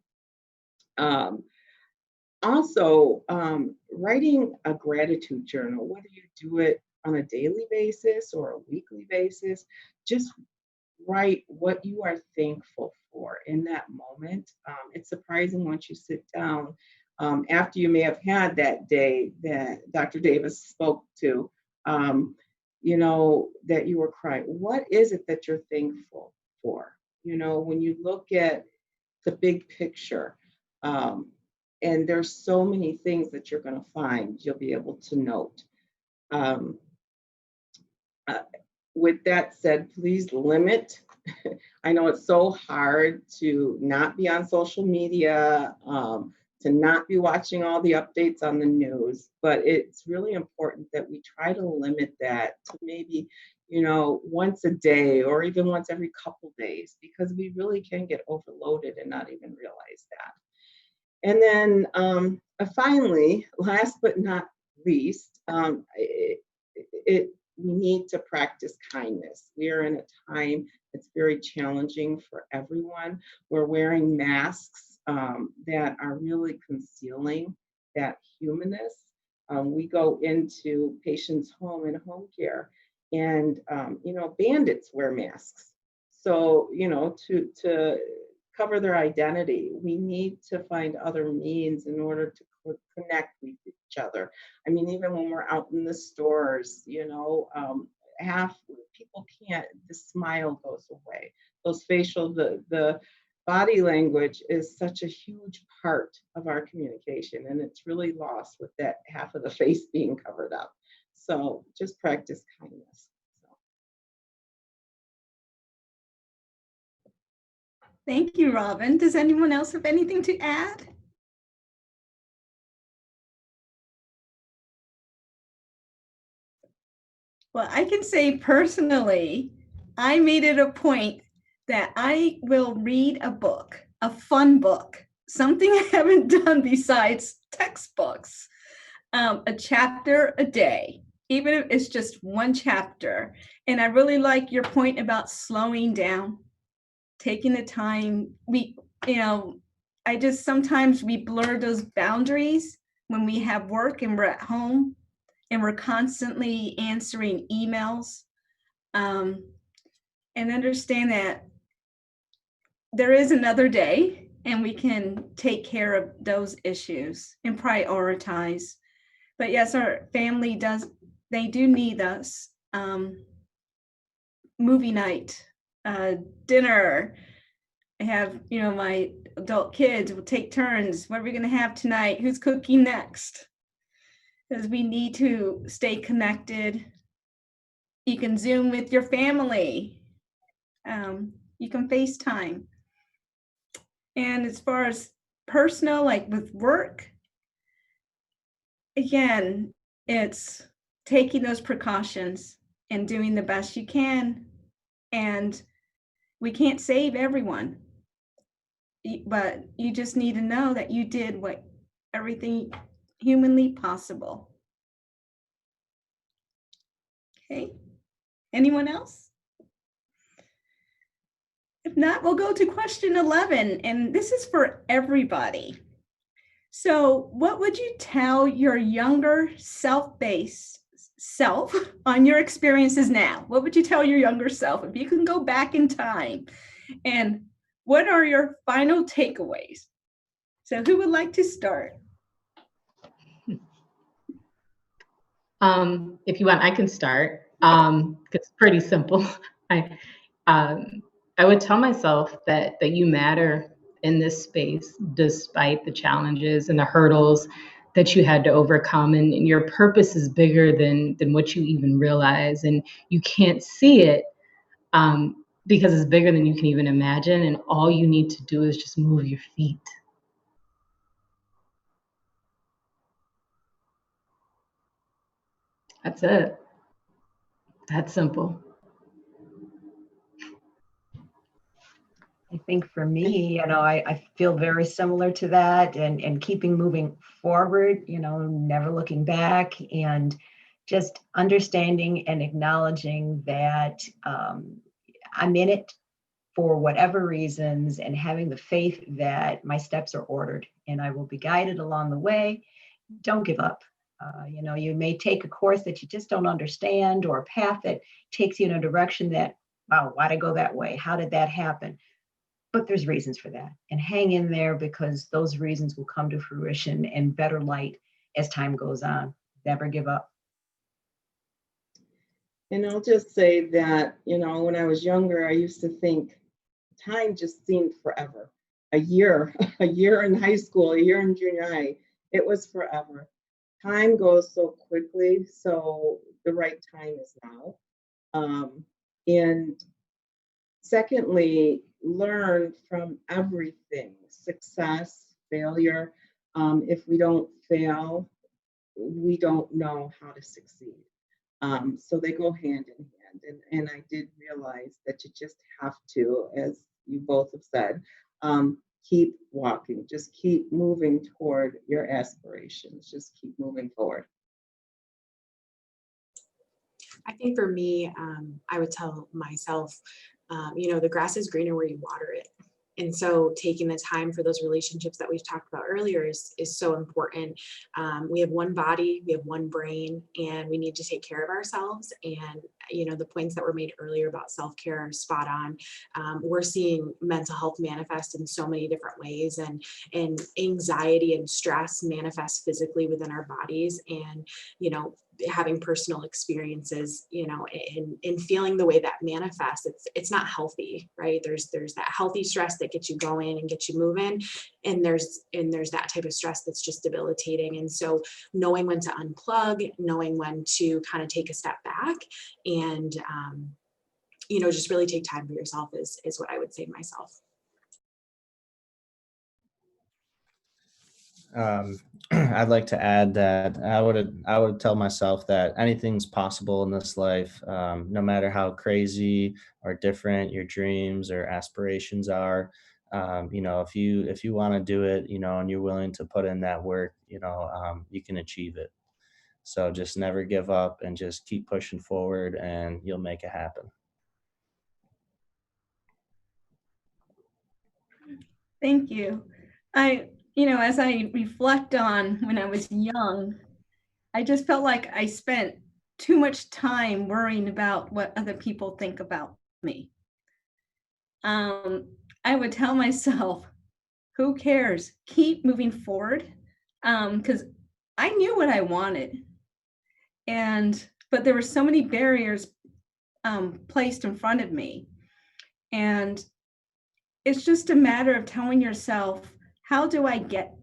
Also, writing a gratitude journal, whether you do it on a daily basis or a weekly basis, just write what you are thankful for in that moment. It's surprising once you sit down after you may have had that day that Dr. Davis spoke to, that you were crying. What is it that you're thankful for? When you look at the big picture, and there's so many things that you're going to find, you'll be able to note. Um, with that said, please limit. I know it's so hard to not be on social media, to not be watching all the updates on the news, but it's really important that we try to limit that to maybe, once a day or even once every couple days, because we really can get overloaded and not even realize that. And then finally, last but not least, we need to practice kindness. We are in a time that's very challenging for everyone. We're wearing masks that are really concealing that humanness. We go into patients' home and home care, and bandits wear masks. So to cover their identity, we need to find other means in order to connect with each other. I mean, even when we're out in the stores, half people can't, the smile goes away. Those facial, the body language is such a huge part of our communication, and it's really lost with that half of the face being covered up. So just practice kindness. Thank you, Robin. Does anyone else have anything to add? Well, I can say personally, I made it a point that I will read a book, a fun book, something I haven't done besides textbooks, a chapter a day, even if it's just one chapter. And I really like your point about slowing down, taking the time. Sometimes we blur those boundaries when we have work and we're at home and we're constantly answering emails, and understand that there is another day and we can take care of those issues and prioritize. But yes, our family they do need us. Movie night, dinner. I have, my adult kids will take turns. What are we going to have tonight? Who's cooking next? Because we need to stay connected. You can Zoom with your family. You can FaceTime. And as far as personal, like with work, again, it's taking those precautions and doing the best you can. And we can't save everyone, but you just need to know that you did everything humanly possible. Okay, anyone else? If not, we'll go to question 11, and this is for everybody. So what would you tell your younger self-based self on your experiences now? What would you tell your younger self if you can go back in time? And what are your final takeaways? So who would like to start? If you want, I can start. It's pretty simple. I would tell myself that you matter in this space, despite the challenges and the hurdles that you had to overcome, and your purpose is bigger than what you even realize, and you can't see it because it's bigger than you can even imagine, and all you need to do is just move your feet. That's it. That's simple. I think for me, I feel very similar to that, and keeping moving forward, never looking back. And just understanding and acknowledging that I'm in it for whatever reasons, and having the faith that my steps are ordered and I will be guided along the way. Don't give up. You may take a course that you just don't understand, or a path that takes you in a direction that, wow, why'd I go that way? How did that happen? But there's reasons for that. And hang in there, because those reasons will come to fruition in better light as time goes on. Never give up. And I'll just say that, when I was younger, I used to think time just seemed forever. A year in high school, a year in junior high, it was forever. Time goes so quickly, so the right time is now. And secondly, learn from everything, success, failure. If we don't fail, we don't know how to succeed. So they go hand in hand. And I did realize that you just have to, as you both have said, keep walking, just keep moving toward your aspirations, just keep moving forward. I think for me, I would tell myself, the grass is greener where you water it. And so taking the time for those relationships that we've talked about earlier is so important. We have one body, we have one brain, and we need to take care of ourselves. And, the points that were made earlier about self-care are spot on. We're seeing mental health manifest in so many different ways, and anxiety and stress manifest physically within our bodies. And, having personal experiences, in feeling the way that manifests, it's not healthy, right? There's that healthy stress that gets you going and gets you moving, and there's that type of stress that's just debilitating. And so knowing when to unplug, knowing when to kind of take a step back, and just really take time for yourself is what I would say to myself. I'd like to add that I would tell myself that anything's possible in this life, no matter how crazy or different your dreams or aspirations are. If you want to do it, and you're willing to put in that work, you can achieve it. So just never give up and just keep pushing forward, and you'll make it happen. Thank you. As I reflect on when I was young, I just felt like I spent too much time worrying about what other people think about me. I would tell myself, who cares? Keep moving forward. Because I knew what I wanted. But there were so many barriers placed in front of me. And it's just a matter of telling yourself, how do I get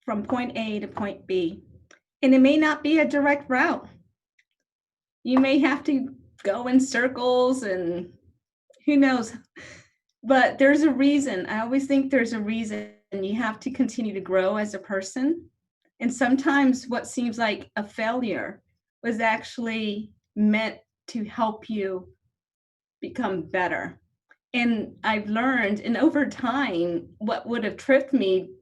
from point A to point B? And it may not be a direct route. You may have to go in circles and who knows, but there's a reason. I always think there's a reason. You have to continue to grow as a person. And sometimes what seems like a failure was actually meant to help you become better. And I've learned, and over time, what would have tripped me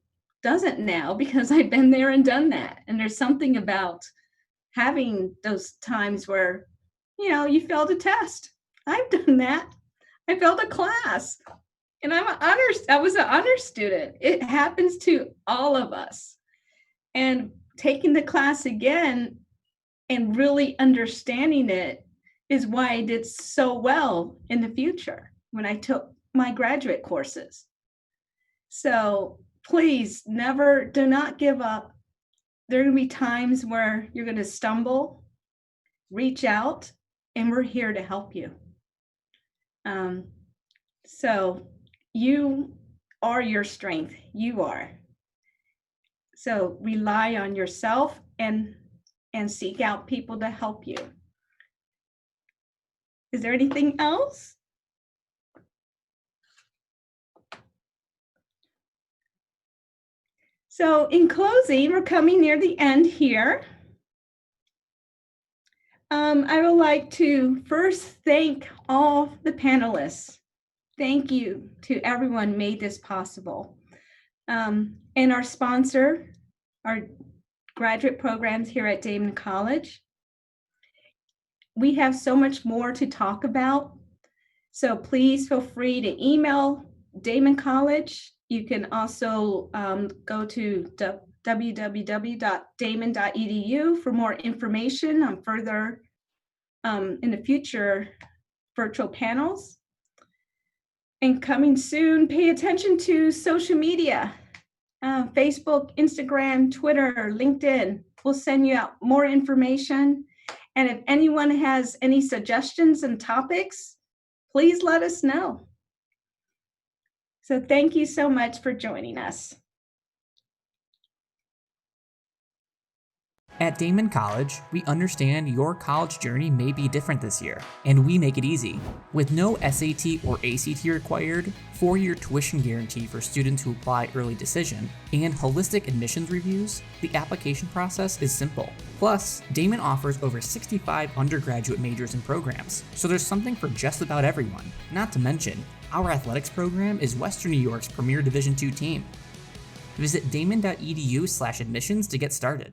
doesn't now, because I've been there and done that. And there's something about having those times where, you failed a test. I've done that. I failed a class, and I was an honor student. It happens to all of us. And taking the class again and really understanding it is why I did so well in the future when I took my graduate courses. So please do not give up. There are going to be times where you're going to stumble, reach out, and we're here to help you. So you are your strength. You are. So rely on yourself and seek out people to help you. Is there anything else? So in closing, we're coming near the end here. I would like to first thank all the panelists. Thank you to everyone who made this possible. And our sponsor, our graduate programs here at Daemen College. we have so much more to talk about. So please feel free to email Daemen College. You can also go to www.daemen.edu for more information on further in the future virtual panels. And coming soon, pay attention to social media, Facebook, Instagram, Twitter, LinkedIn. We'll send you out more information. And if anyone has any suggestions and topics, please let us know. So thank you so much for joining us. At Daemen College, we understand your college journey may be different this year, and we make it easy. With no SAT or ACT required, 4-year tuition guarantee for students who apply early decision, and holistic admissions reviews, the application process is simple. Plus, Daemen offers over 65 undergraduate majors and programs, so there's something for just about everyone. Not to mention, our athletics program is Western New York's premier Division II team. Visit daemen.edu/admissions to get started.